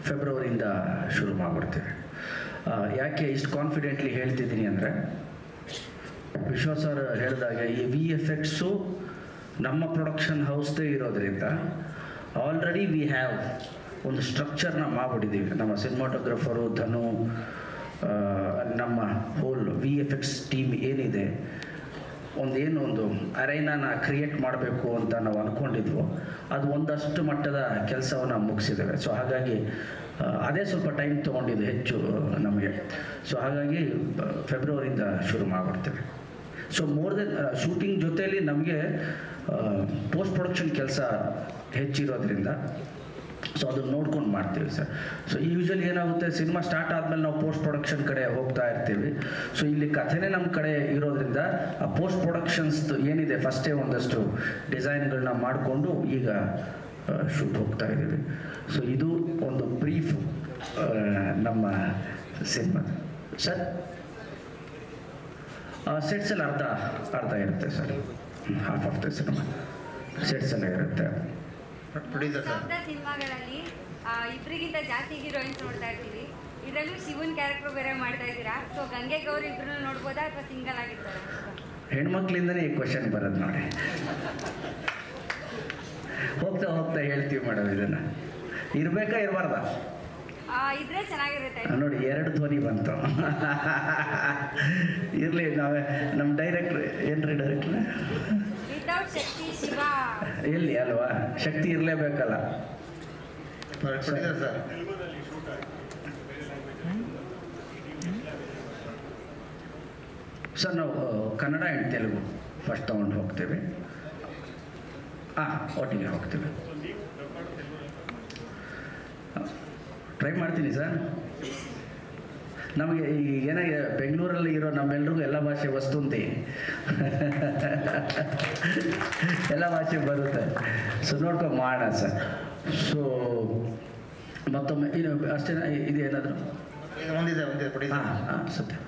ಫೆಬ್ರವರಿಯಿಂದ ಶುರು ಮಾಡಿಬಿಡ್ತೇವೆ. ಯಾಕೆ ಇಷ್ಟು confidently ಹೇಳ್ತಿದ್ದೀನಿ ಅಂದರೆ, ವಿಶ್ವ ಸರ್ ಹೇಳಿದಾಗ ಈ VFX ನಮ್ಮ ಪ್ರೊಡಕ್ಷನ್ ಹೌಸ್ದೇ ಇರೋದ್ರಿಂದ ಆಲ್ರೆಡಿ ವಿ ಹ್ಯಾವ್ ಒಂದು ಸ್ಟ್ರಕ್ಚರ್ನ ಮಾಡಿಬಿಟ್ಟಿದ್ದೀವಿ. ನಮ್ಮ ಸಿನಿಮಾಟೋಗ್ರಫರು ಧನು, ನಮ್ಮ ಹೋಲ್ VFX ಟೀಮ್ ಏನಿದೆ, ಒಂದು ಅರೇನಾನ ಕ್ರಿಯೇಟ್ ಮಾಡಬೇಕು ಅಂತ ನಾವು ಅಂದ್ಕೊಂಡಿದ್ವು. ಅದು ಒಂದಷ್ಟು ಮಟ್ಟದ ಕೆಲಸವನ್ನು ಮುಗಿಸಿದ್ದೇವೆ. ಸೊ ಹಾಗಾಗಿ ಅದೇ ಸ್ವಲ್ಪ ಟೈಮ್ ತೊಗೊಂಡಿದ್ದು ಹೆಚ್ಚು ನಮಗೆ. ಸೊ ಹಾಗಾಗಿ ಫೆಬ್ರವರಿಯಿಂದ ಶುರು ಮಾಡಿಬಿಡ್ತೇವೆ. ಸೊ ಮೋರ್ ದೆನ್ ಶೂಟಿಂಗ್ ಜೊತೆಯಲ್ಲಿ ನಮಗೆ ಪೋಸ್ಟ್ ಪ್ರೊಡಕ್ಷನ್ ಕೆಲಸ ಹೆಚ್ಚಿರೋದ್ರಿಂದ ಸೊ ಅದನ್ನು ನೋಡ್ಕೊಂಡು ಮಾಡ್ತೀವಿ ಸರ್. ಸೊ ಯೂಶ್ವಲಿ ಏನಾಗುತ್ತೆ, ಸಿನಿಮಾ ಸ್ಟಾರ್ಟ್ ಆದಮೇಲೆ ನಾವು ಪೋಸ್ಟ್ ಪ್ರೊಡಕ್ಷನ್ ಕಡೆ ಹೋಗ್ತಾ ಇರ್ತೀವಿ. ಸೊ ಇಲ್ಲಿ ಕಥೆನೇ ನಮ್ಮ ಕಡೆ ಇರೋದ್ರಿಂದ ಆ ಪೋಸ್ಟ್ ಪ್ರೊಡಕ್ಷನ್ಸ್ ಏನಿದೆ ಫಸ್ಟೇ ಒಂದಷ್ಟು ಡಿಸೈನ್ಗಳನ್ನ ಮಾಡಿಕೊಂಡು ಈಗ ಶೂಟ್ ಹೋಗ್ತಾ ಇದ್ದೀವಿ. ಸೊ ಇದು ಒಂದು ಬ್ರೀಫ್ ನಮ್ಮ ಸಿನಿಮಾ. ಸರ್ ಸೆಟ್ಸ್ ಎಲ್ಲ ಅರ್ಧ ಇರುತ್ತೆ sir, half of the cinema sets ಎಲ್ಲ ಇರುತ್ತೆ. ಸಿನಿಮಾಗಳಲ್ಲಿ ಇಬ್ಬರಿಗಿಂತ ಜಾಸ್ತಿ ಹೀರೋಯಿನ್ಸ್ ನೋಡ್ತಾ ಇರ್ತೀವಿ. ಇದರಲ್ಲೂ ಶಿವನ್ ಕ್ಯಾರೆಕ್ಟರ್ ಬೇರೆ ಮಾಡ್ತಾ ಇದ್ದೀರಾ. ಸೊ ಗಂಗೆ ಗೌರಿ ಇಬ್ರು ನೋಡ್ಬೋದಾ ಅಥವಾ ಸಿಂಗಲ್ ಆಗಿರ್ತಾರೆ? ಹೆಣ್ಮಕ್ಳಿಂದನೇ ಈ ಕ್ವಶನ್ ಬರೋದು ನೋಡಿ. ಹೋಗ್ತಾ ಹೇಳ್ತೀವಿ ಮೇಡಮ್, ಇದನ್ನ ಇರ್ಬೇಕಾ ಇರಬಾರ್ದ? ಇದ್ರೆ ಚೆನ್ನಾಗಿರುತ್ತೆ ನೋಡಿ, 2 ಧ್ವನಿ ಬಂತು. ಇರ್ಲಿ, ನಮ್ಮ ಡೈರೆಕ್ಟ್ರ್ ಏನ್ರಿ ಡೈರೆಕ್ಟ್ರ್ ಶಕ್ತಿ ಶಿವ ಎಲ್ಲಿ ಅಲ್ವಾ, ಶಕ್ತಿ ಇರಲೇಬೇಕಲ್ಲ ಸರ್. ನಾವು ಕನ್ನಡ ಆ್ಯಂಡ್ ತೆಲುಗು ಫಸ್ಟ್ ತೊಗೊಂಡು ಹೋಗ್ತೇವೆ, ಒಟ್ಟಿಗೆ ಹೋಗ್ತೇವೆ. ಟ್ರೈ ಮಾಡ್ತೀನಿ ಸರ್. ನಮಗೆ ಈ ಏನಾಗಿದೆ, ಬೆಂಗಳೂರಲ್ಲಿ ಇರೋ ನಮ್ಮೆಲ್ರಿಗೂ ಎಲ್ಲ ಭಾಷೆ ವಸ್ತುಂತಿ, ಎಲ್ಲ ಭಾಷೆ ಬರುತ್ತೆ. ಸೊ ನೋಡ್ಕೊಂಡು ಮಾಡೋಣ ಸರ್. ಸೊ ಮತ್ತೊಮ್ಮೆ ಇನ್ನು ಅಷ್ಟೇ ಇದೆ ಏನಾದರೂ? ಹಾಂ ಸತ್ಯ.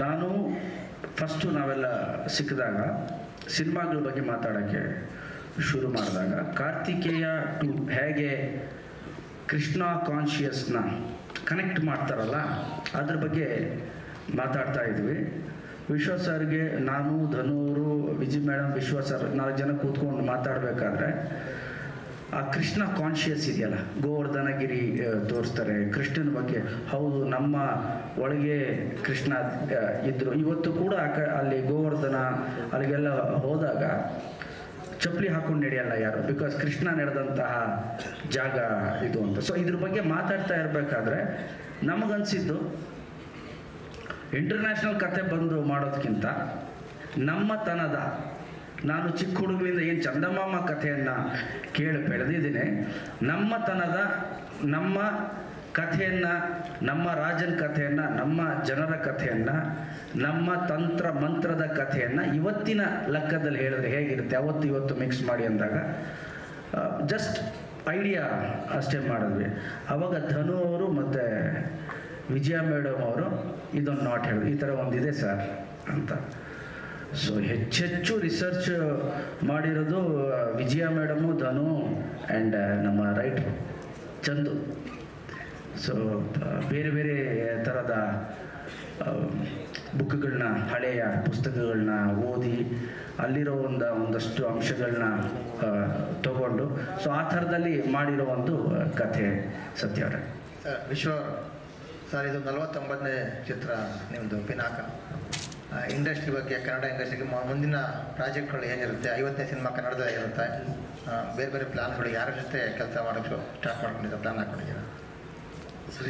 ನಾನು ಫಸ್ಟು ನಾವೆಲ್ಲ ಸಿಕ್ಕಿದಾಗ ಸಿನಿಮಾಗಳ ಬಗ್ಗೆ ಮಾತಾಡೋಕ್ಕೆ ಶುರು ಮಾಡಿದಾಗ ಕಾರ್ತಿಕೇಯ ಟು ಹೇಗೆ ಕೃಷ್ಣ ಕಾನ್ಷಿಯಸ್ನ ಕನೆಕ್ಟ್ ಮಾಡ್ತಾರಲ್ಲ ಅದ್ರ ಬಗ್ಗೆ ಮಾತಾಡ್ತಾ ಇದ್ವಿ. ವಿಶ್ವ ಸರ್ಗೆ ನಾನು, ಧನೂರು, ವಿಜಯ್ ಮೇಡಮ್, ವಿಶ್ವ ಸರ್ 4 ಜನ ಕೂತ್ಕೊಂಡು ಮಾತಾಡಬೇಕಾದ್ರೆ ಆ ಕೃಷ್ಣ ಕಾನ್ಷಿಯಸ್ ಇದೆಯಲ್ಲ, ಗೋವರ್ಧನಗಿರಿ ತೋರಿಸ್ತಾರೆ ಕೃಷ್ಣನ ಬಗ್ಗೆ. ಹೌದು, ನಮ್ಮ ಒಳಗೆ ಕೃಷ್ಣ ಇದ್ದರು. ಇವತ್ತು ಕೂಡ ಅಲ್ಲಿ ಗೋವರ್ಧನ ಅಲ್ಲಿಗೆಲ್ಲ ಹೋದಾಗ ಚಪ್ಪಲಿ ಹಾಕೊಂಡು ನಡೆಯಲ್ಲ ಯಾರು, ಬಿಕಾಸ್ ಕೃಷ್ಣ ನಡೆದಂತಹ ಜಾಗ ಇದು ಅಂತ. ಸೊ ಇದ್ರ ಬಗ್ಗೆ ಮಾತಾಡ್ತಾ ಇರಬೇಕಾದ್ರೆ ನಮಗನ್ಸಿದ್ದು ಇಂಟರ್ನ್ಯಾಷನಲ್ ಕತೆ ಬಂದು ಮಾಡೋದಕ್ಕಿಂತ ನಮ್ಮತನದ, ನಾನು ಚಿಕ್ಕ ಹುಡುಗರಿಂದ ಏನು ಚಂದಮಾಮ ಕಥೆಯನ್ನು ಕೇಳಿ ಬೆಳೆದಿದ್ದೀನಿ, ನಮ್ಮತನದ ನಮ್ಮ ಕಥೆಯನ್ನು, ನಮ್ಮ ರಾಜನ ಕಥೆಯನ್ನು, ನಮ್ಮ ಜನರ ಕಥೆಯನ್ನು, ನಮ್ಮ ತಂತ್ರ ಮಂತ್ರದ ಕಥೆಯನ್ನು ಇವತ್ತಿನ ಲೆಕ್ಕದಲ್ಲಿ ಹೇಳಿದ್ರೆ ಹೇಗಿರುತ್ತೆ, ಅವತ್ತು ಇವತ್ತು ಮಿಕ್ಸ್ ಮಾಡಿ ಅಂದಾಗ ಜಸ್ಟ್ ಐಡಿಯಾ ಅಷ್ಟೇ ಮಾಡಿದ್ವಿ. ಆವಾಗ ಧನು ಅವರು ಮತ್ತು ವಿಜಯ ಮೇಡಮ್ ಅವರು ಇದೊಂದು ನಾಟ್ ಹೇಳಿದ್ರು, ಈ ಥರ ಒಂದಿದೆ ಸರ್ ಅಂತ. ಸೊ ಹೆಚ್ಚೆಚ್ಚು ರಿಸರ್ಚ್ ಮಾಡಿರೋದು ವಿಜಯ ಮೇಡಮು, ಧನು ಆ್ಯಂಡ್ ನಮ್ಮ ರೈಟ್ರು ಚಂದು. ಸೊ ಬೇರೆ ಬೇರೆ ಥರದ ಬುಕ್ಗಳನ್ನ, ಹಳೆಯ ಪುಸ್ತಕಗಳನ್ನ ಓದಿ ಅಲ್ಲಿರೋ ಒಂದಷ್ಟು ಅಂಶಗಳನ್ನ ತಗೊಂಡು ಸೊ ಆ ಥರದಲ್ಲಿ ಮಾಡಿರೋ ಒಂದು ಕಥೆ ಸತ್ಯ ಅವರೇ. ವಿಶ್ವ ಸರ್, ಇದು 49ನೇ ಚಿತ್ರ ನಿಮ್ಮದು ಪಿನಾಕ. ಇಂಡಸ್ಟ್ರಿ ಬಗ್ಗೆ, ಕನ್ನಡ ಇಂಡಸ್ಟ್ರಿಗೆ ಮುಂದಿನ ಪ್ರಾಜೆಕ್ಟ್ಗಳು ಏನಿರುತ್ತೆ? 50ನೇ ಸಿನಿಮಾ ಕನ್ನಡದಲ್ಲಿ ಇರುತ್ತೆ. ಬೇರೆ ಬೇರೆ ಪ್ಲಾನ್ಗಳು ಯಾರ ಜೊತೆ ಕೆಲಸ ಮಾಡೋಕ್ಕೆ ಸ್ಟಾರ್ಟ್ ಮಾಡ್ಕೊಂಡಿದ್ದೀರಾ, plan ಹಾಕ್ಕೊಂಡಿದ್ದೀರಾ? Sir,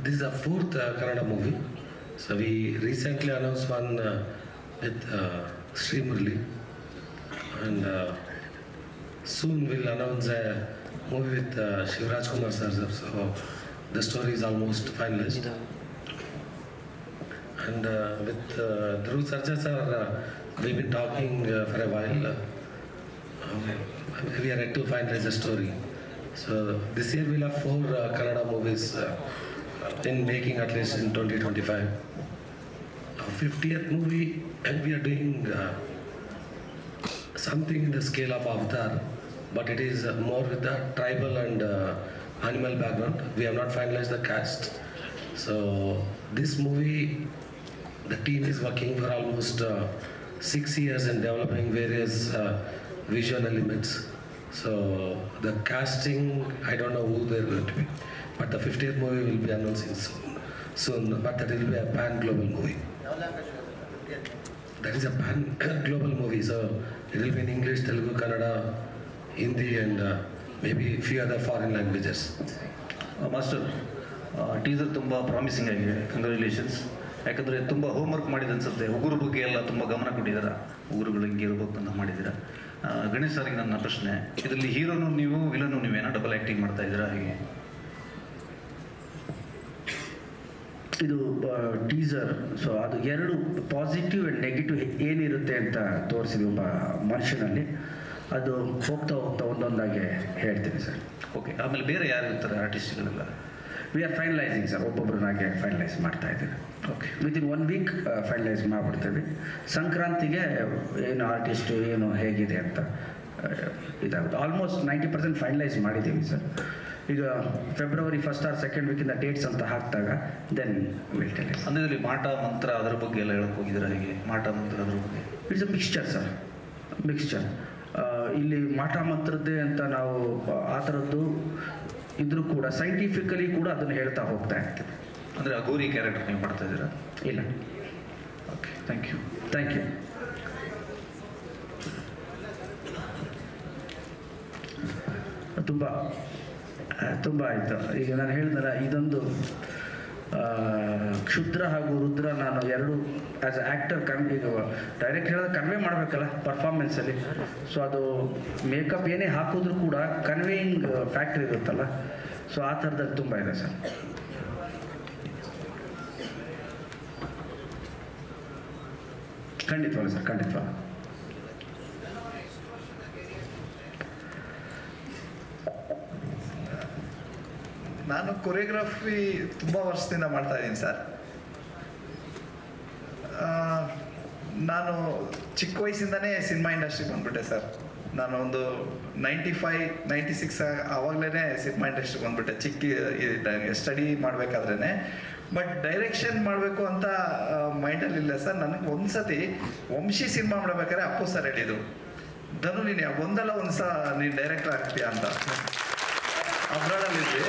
this is our 4th Kannada movie. So we recently announced one with Sri Murli, and soon we'll announce a movie with Shivraj Kumar sir. So the story is almost finalized. And with Dhruv Sarja sir, we've been talking for a while. We are yet to finalize the story. So this year we'll have 4 Kannada movies in making, at least in 2025. Our 50th movie, and we are doing something in the scale of Avatar, but it is more with the tribal and animal background. We have not finalized the cast. So this movie, the team is working for almost 6 years in developing various visual elements. So the casting, I don't know who they're going to be, but the 50th movie will be announcing soon. But that will be a pan-global movie. That is a pan-global movie, so it will be in English, Telugu, Kannada, Hindi, and maybe few other foreign languages. Master, teaser ತುಂಬ promising ಆಗಿದೆ, congratulations. ಯಾಕಂದರೆ ತುಂಬ homework ಮಾಡಿದ ಅನ್ಸುತ್ತೆ. ಉಗುರು ಬಗ್ಗೆ ಎಲ್ಲ ತುಂಬ ಗಮನ ಕೊಟ್ಟಿದ್ದೀರಾ, ಉಗುರುಗಳು ಹಿಂಗೆ ಇರಬೇಕು ಅಂತ ಮಾಡಿದ್ದೀರಾ. ಗಣೇಶ್ ಸರ್ಗೆ ನನ್ನ ಪ್ರಶ್ನೆ, ಇದರಲ್ಲಿ ಹೀರೋನು ನೀವು, ವಿಲನು ನೀವೇನೋ ಡಬಲ್ ಆ್ಯಕ್ಟಿಂಗ್ ಮಾಡ್ತಾ ಇದ್ದೀರಾ ಹೇಗೆ? ಇದು ಟೀಸರ್. ಸೊ ಅದು 2 ಪಾಸಿಟಿವ್ ಆ್ಯಂಡ್ ನೆಗೆಟಿವ್ ಏನಿರುತ್ತೆ ಅಂತ ತೋರಿಸಿದ್ವಿ ಒಬ್ಬ ಮನುಷ್ಯನಲ್ಲಿ. ಅದು ಹೋಗ್ತಾ ಹೋಗ್ತಾ ಒಂದೊಂದಾಗೆ ಹೇಳ್ತೀನಿ ಸರ್. ಓಕೆ, ಆಮೇಲೆ ಬೇರೆ ಯಾರು ಇರ್ತಾರೆ ಆರ್ಟಿಸ್ಟ್ಗಳೆಲ್ಲ? ವಿ ಆರ್ ಫೈನಲೈಸಿಂಗ್ ಸರ್, ಒಬ್ಬೊಬ್ಬರನ್ನಾಗೆ ಫೈನಲೈಸ್ ಮಾಡ್ತಾ ಇದ್ದೀವಿ. ಓಕೆ, ವಿತಿನ್ 1 ವೀಕ್ ಫೈನಲೈಸ್ ಮಾಡಿಬಿಡ್ತೀವಿ. ಸಂಕ್ರಾಂತಿಗೆ ಏನು ಆರ್ಟಿಸ್ಟು ಏನು ಹೇಗಿದೆ ಅಂತ ಇದಾಗುತ್ತೆ. ಆಲ್ಮೋಸ್ಟ್ 90% ಫೈನಲೈಸ್ ಮಾಡಿದ್ದೀವಿ ಸರ್. ಈಗ ಫೆಬ್ರವರಿ 1st or 2nd ವೀಕಿಂದ ಡೇಟ್ಸ್ ಅಂತ ಹಾಕಿದಾಗ ದೆನ್ ವಿಲ್ ಟೆಲ್. ಅಂದರೆ ಮಾಟ ಮಂತ್ರ ಅದರ ಬಗ್ಗೆ ಎಲ್ಲ ಹೇಳಕ್ಕೆ ಹೋಗಿದ್ದೀರಾ ಹೇಗೆ? ಮಾಟ ಮಂತ್ರ ಅದ್ರ ಬಗ್ಗೆ it's a mixture sir, mixture. ಇಲ್ಲಿ ಮಾಟ ಮಂತ್ರದ್ದೇ ಅಂತ ನಾವು ಆ ಥರದ್ದು ಇದ್ರೂ ಕೂಡ ಸೈಂಟಿಫಿಕಲಿ ಕೂಡ ಅದನ್ನು ಹೇಳ್ತಾ ಹೋಗ್ತಾ ಇರ್ತೀವಿ. ಅಂದರೆ ಅಗೋರಿ ಕ್ಯಾರೆಕ್ಟರ್ ನೀವು ಮಾಡ್ತಾ ಇದ್ದೀರಾ? ಇಲ್ಲ. Okay, thank you. Thank you. ತುಂಬ ಆಯಿತು. ಈಗ ನಾನು ಹೇಳಿದ್ನಲ್ಲ, ಇದೊಂದು ಕ್ಷುದ್ರ ಹಾಗೂ ರುದ್ರ ನಾನು 2 ಆ್ಯಸ್ ಅ ಆ್ಯಕ್ಟರ್ ಈಗ ಡೈರೆಕ್ಟ್ ಹೇಳಿದ್ರೆ ಕನ್ವೆ ಮಾಡಬೇಕಲ್ಲ ಪರ್ಫಾರ್ಮೆನ್ಸಲ್ಲಿ. ಸೊ ಅದು ಮೇಕಪ್ ಏನೇ ಹಾಕಿದ್ರೂ ಕೂಡ ಕನ್ವೇಯಿಂಗ್ ಫ್ಯಾಕ್ಟ್ರಿ ಇರುತ್ತಲ್ಲ, ಸೊ ಆ ಥರದಲ್ಲಿ ತುಂಬ ಇದೆ ಸರ್. ಖಂಡಿತವಲ್ಲ ಸರ್, ಖಂಡಿತವಲ್ಲ. ನಾನು ಕೊರಿಯೋಗ್ರಫಿ ತುಂಬ ವರ್ಷದಿಂದ ಮಾಡ್ತಾ ಇದ್ದೀನಿ ಸರ್. ನಾನು ಚಿಕ್ಕ ವಯಸ್ಸಿಂದನೇ ಸಿನಿಮಾ ಇಂಡಸ್ಟ್ರಿಗೆ ಬಂದ್ಬಿಟ್ಟೆ ಸರ್. ನಾನು ಒಂದು 95, 96 ಆವಾಗಲೇ ಸಿನಿಮಾ ಇಂಡಸ್ಟ್ರಿಗೆ ಬಂದ್ಬಿಟ್ಟೆ, ಚಿಕ್ಕ ಸ್ಟಡಿ ಮಾಡಬೇಕಾದ್ರೇ. ಬಟ್ ಡೈರೆಕ್ಷನ್ ಮಾಡಬೇಕು ಅಂತ ಮೈಂಡಲ್ಲಿಲ್ಲ ಸರ್. ನನಗೆ ಒಂದ್ಸತಿ ವಂಶಿ ಸಿನಿಮಾ ಮಾಡ್ಬೇಕಾದ್ರೆ ಅಪ್ಪು ಸರ್ ಹೇಳಿದರು, ಧನು ನೀನು ಒಂದಲ್ಲ ಒಂದ್ಸಲ ನೀನು ಡೈರೆಕ್ಟರ್ ಆಗ್ತೀಯಾ ಅಂತ. ಅಬ್ರಾಡಲ್ಲಿದ್ವಿ.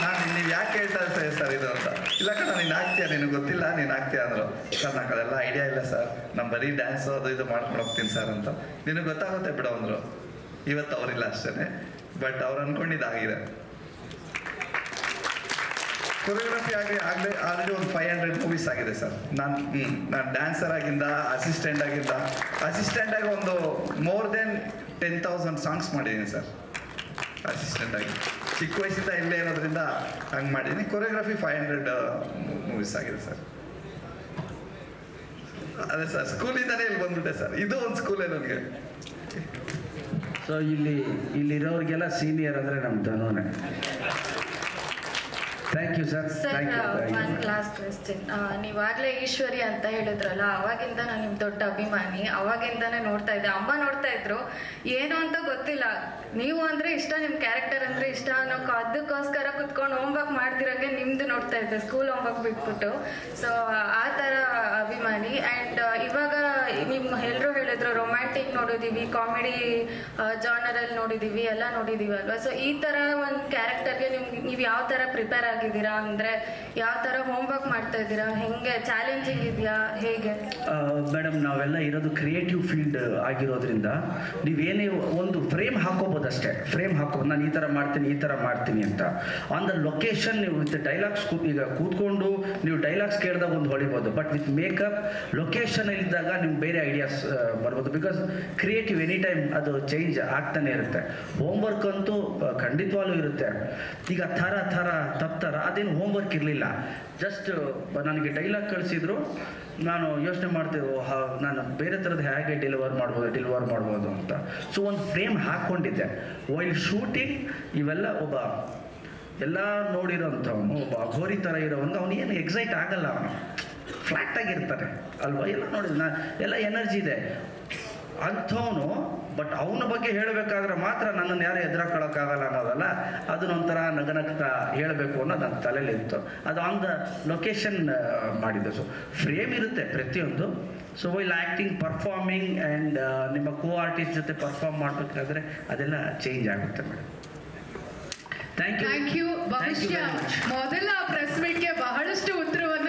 ನಾನು ನೀವು ಯಾಕೆ ಹೇಳ್ತಾ ಇರ್ತಾರೆ ಸರ್ ಇದು ಅಂತ. ಇಲ್ಲ ಕಣ, ನೀನು ಆಗ್ತೀಯ, ನಿನಗೆ ಗೊತ್ತಿಲ್ಲ, ನೀನು ಆಗ್ತೀಯ ಅಂದರು. ಸರ್ ನನಗೆ ಅದೆಲ್ಲ ಐಡಿಯಾ ಇಲ್ಲ ಸರ್, ನಾನು ಬರೀ ಡ್ಯಾನ್ಸು ಅದು ಇದು ಮಾಡ್ಕೊಂಡು ಹೋಗ್ತೀನಿ ಸರ್ ಅಂತ. ನಿನಗೆ ಗೊತ್ತಾಗುತ್ತೆ ಬಿಡು ಅಂದರು. ಇವತ್ತು ಅವರಿಲ್ಲ ಅಷ್ಟೇ, ಬಟ್ ಅವ್ರು ಅಂದ್ಕೊಂಡಿದ್ದಾಗಿದೆ. ಕೊರಿಯೋಗ್ರಫಿ ಆಲ್ರೆಡಿ ಒಂದು 500 ಮೂವೀಸ್ ಆಗಿದೆ ಸರ್. ನಾನು ಡ್ಯಾನ್ಸರ್ ಆಗಿಂದ ಅಸಿಸ್ಟೆಂಟ್ ಆಗಿ ಒಂದು ಮೋರ್ ದೆನ್ 10,000 ಸಾಂಗ್ಸ್ ಮಾಡಿದ್ದೀನಿ ಸರ್. ಅಸಿಸ್ಟೆಂಟ್ ಆಗಿ ಚಿಕ್ಕ ವಯಸ್ಸಿಂದ ಇಲ್ಲೇ ಇರೋದ್ರಿಂದ ಹಂಗೆ ಮಾಡಿದ್ದೀನಿ. ಕೊರಿಯೋಗ್ರಫಿ 500 ಮೂವೀಸ್ ಆಗಿದೆ ಸರ್. ಅದೇ ಸರ್, ಸ್ಕೂಲಿಂದಾನೇ ಇಲ್ಲಿ ಬಂದ್ಬಿಟ್ಟೆ ಸರ್. ಇದು ಒಂದು ಸ್ಕೂಲೇ ನನಗೆ. ಸೊ ಇಲ್ಲಿರೋರಿಗೆಲ್ಲ ಸೀನಿಯರ್ ಅಂದರೆ ನಮ್ಮ ಧನುನೇ. Thank you sir. One last question. ನೀವಾಗಲೇ ಈಶ್ವರಿ ಅಂತ ಹೇಳಿದ್ರಲ್ಲ, ಅವಾಗಿಂದ ನಾನು ನಿಮ್ಮ ದೊಡ್ಡ ಅಭಿಮಾನಿ. ಅವಾಗಿಂದಾನೇ ನೋಡ್ತಾ ಇದ್ದೆ, ಅಮ್ಮ ನೋಡ್ತಾ ಇದ್ರು. ಏನು ಅಂತ ಗೊತ್ತಿಲ್ಲ, ನೀವು ಅಂದರೆ ಇಷ್ಟ, ನಿಮ್ಮ ಕ್ಯಾರೆಕ್ಟರ್ ಅಂದರೆ ಇಷ್ಟ ಅನ್ನೋ ಅದಕ್ಕೋಸ್ಕರ ಕುತ್ಕೊಂಡು ಹೋಮ್ವರ್ಕ್ ಮಾಡ್ತಿರಂಗೆ ನಿಮ್ದು ನೋಡ್ತಾ ಇದ್ದೆ, ಸ್ಕೂಲ್ ಹೋಮ್ವರ್ಕ್ ಬಿಟ್ಬಿಟ್ಟು. ಸೊ ಆ ಥರ ಅಭಿಮಾನಿ. ಆ್ಯಂಡ್ ಇವಾಗ ನಿಮ್ಮ ಎಲ್ಲರೂ ಹೇಳಿದ್ರು ರೊಮ್ಯಾಂಟಿಕ್ ನೋಡಿದ್ದೀವಿ, ಕಾಮಿಡಿ ಜಾನರಲ್ಲಿ ನೋಡಿದ್ದೀವಿ, ಎಲ್ಲ ನೋಡಿದ್ದೀವಿ ಅಲ್ವಾ. ಸೊ ಈ ಥರ ಒಂದು ಕ್ಯಾರೆಕ್ಟರ್ಗೆ ನೀವು ಯಾವ ಥರ ಪ್ರಿಪೇರ್ ಆಗಿದ್ದೀರಾ? ಅಂದರೆ ಯಾವ ಥರ ಹೋಮ್ವರ್ಕ್ ಮಾಡ್ತಾ ಇದ್ದೀರಾ? ಹೆಂಗೆ ಚಾಲೆಂಜಿಂಗ್ ಇದೆಯಾ, ಹೇಗೆ? ಮೇಡಮ್, ನಾವೆಲ್ಲ ಇರೋದು ಕ್ರಿಯೇಟಿವ್ ಫೀಲ್ಡ್ ಆಗಿರೋದ್ರಿಂದ ನೀವೇನೇ ಒಂದು ಫ್ರೇಮ್ ಹಾಕೋಬೋದಷ್ಟೇ. ಫ್ರೇಮ್ ಹಾಕೋಬೋದು, ನಾನು ಈ ಥರ ಮಾಡ್ತೀನಿ ಅಂತ. ಆನ್ ದ ಲೊಕೇಶನ್ ನೀವು ವಿತ್ ಡೈಲಾಗ್ಸ್ ಈಗ ಕೂತ್ಕೊಂಡು ನೀವು ಡೈಲಾಗ್ಸ್ ಕೇಳಿದಾಗ ಒಂದು ಹೊಳಿಬೋದು. ಬಟ್ ವಿತ್ ಮೇಕಪ್ ಲೊಕೇಶನಲ್ಲಿದ್ದಾಗ ನಿಮ್ಗೆ ಬೇರೆ ಐಡಿಯಾಸ್ ಬರ್ಬೋದು. ಬಿಕಾಸ್ ಕ್ರಿಯೇಟಿವ್ ಎನಿ ಟೈಮ್ ಅದು ಚೇಂಜ್ ಆಗ್ತಾನೆ ಇರುತ್ತೆ. ಹೋಮ್ವರ್ಕ್ ಅಂತೂ ಖಂಡಿತವಾಗ್ಲೂ ಇರುತ್ತೆ. ಈಗ ಥರ ತಪ್ತರ ಅದೇನು ಹೋಮ್ವರ್ಕ್ ಇರಲಿಲ್ಲ. ಜಸ್ಟ್ ನನಗೆ ಡೈಲಾಗ್ ಕಳಿಸಿದ್ರು, ನಾನು ಯೋಚನೆ ಮಾಡ್ತಿದ್ದೆ ನಾನು ಬೇರೆ ಥರದ್ದು ಹೇಗೆ ಡೆಲಿವರ್ ಮಾಡ್ಬೋದು ಅಂತ. ಸೊ ಒಂದು ಫ್ರೇಮ್ ಹಾಕ್ಕೊಂಡಿದ್ದೆ. ವೈಲ್ ಶೂಟಿಂಗ್ ಇವೆಲ್ಲ ಎಲ್ಲ ನೋಡಿರೋಂಥವನು ಒಬ್ಬ ಅಘೋರಿ ಥರ ಇರೋವನು ಅವನು ಏನು ಎಕ್ಸೈಟ್ ಆಗಲ್ಲ, ಅವನು ಫ್ಲ್ಯಾಟ್ ಆಗಿರ್ತಾನೆ ಅಲ್ವಾ. ಎಲ್ಲ ನೋಡಿದ ಎಲ್ಲ ಎನರ್ಜಿ ಇದೆ ಅಂಥವನು. ಬಟ್ ಅವನ ಬಗ್ಗೆ ಹೇಳಬೇಕಾದ್ರೆ ಮಾತ್ರ ನನ್ನನ್ನು ಯಾರು ಎದುರಾಕೊಳ್ಳೋಕ್ಕಾಗಲ್ಲ ಅನ್ನೋದಲ್ಲ, ಅದನ್ನೊಂಥರ ನಗನಗ್ತಾ ಹೇಳಬೇಕು ಅನ್ನೋದು ನನ್ನ ತಲೆಯಲ್ಲಿ ಇತ್ತು. ಅದು ಆನ್ ದ ಲೊಕೇಶನ್ ಮಾಡಿದ್ದೆ. ಸೊ ಫ್ರೇಮ್ ಇರುತ್ತೆ ಪ್ರತಿಯೊಂದು. So while acting, performing and ನಿಮ್ಮ ಕೋ ಆರ್ಟಿಸ್ಟ್ ಜೊತೆ ಪರ್ಫಾರ್ಮ್ ಮಾಡಬೇಕಾದ್ರೆ ಅದೆಲ್ಲ ಚೇಂಜ್ ಆಗುತ್ತೆ ಮೇಡಮ್. Thank you. ಬಹುಶಃ ಮೊದಲ ಪ್ರೆಸ್ ಮೀಟ್ಗೆ ಬಹಳಷ್ಟು ಉತ್ತರವನ್ನು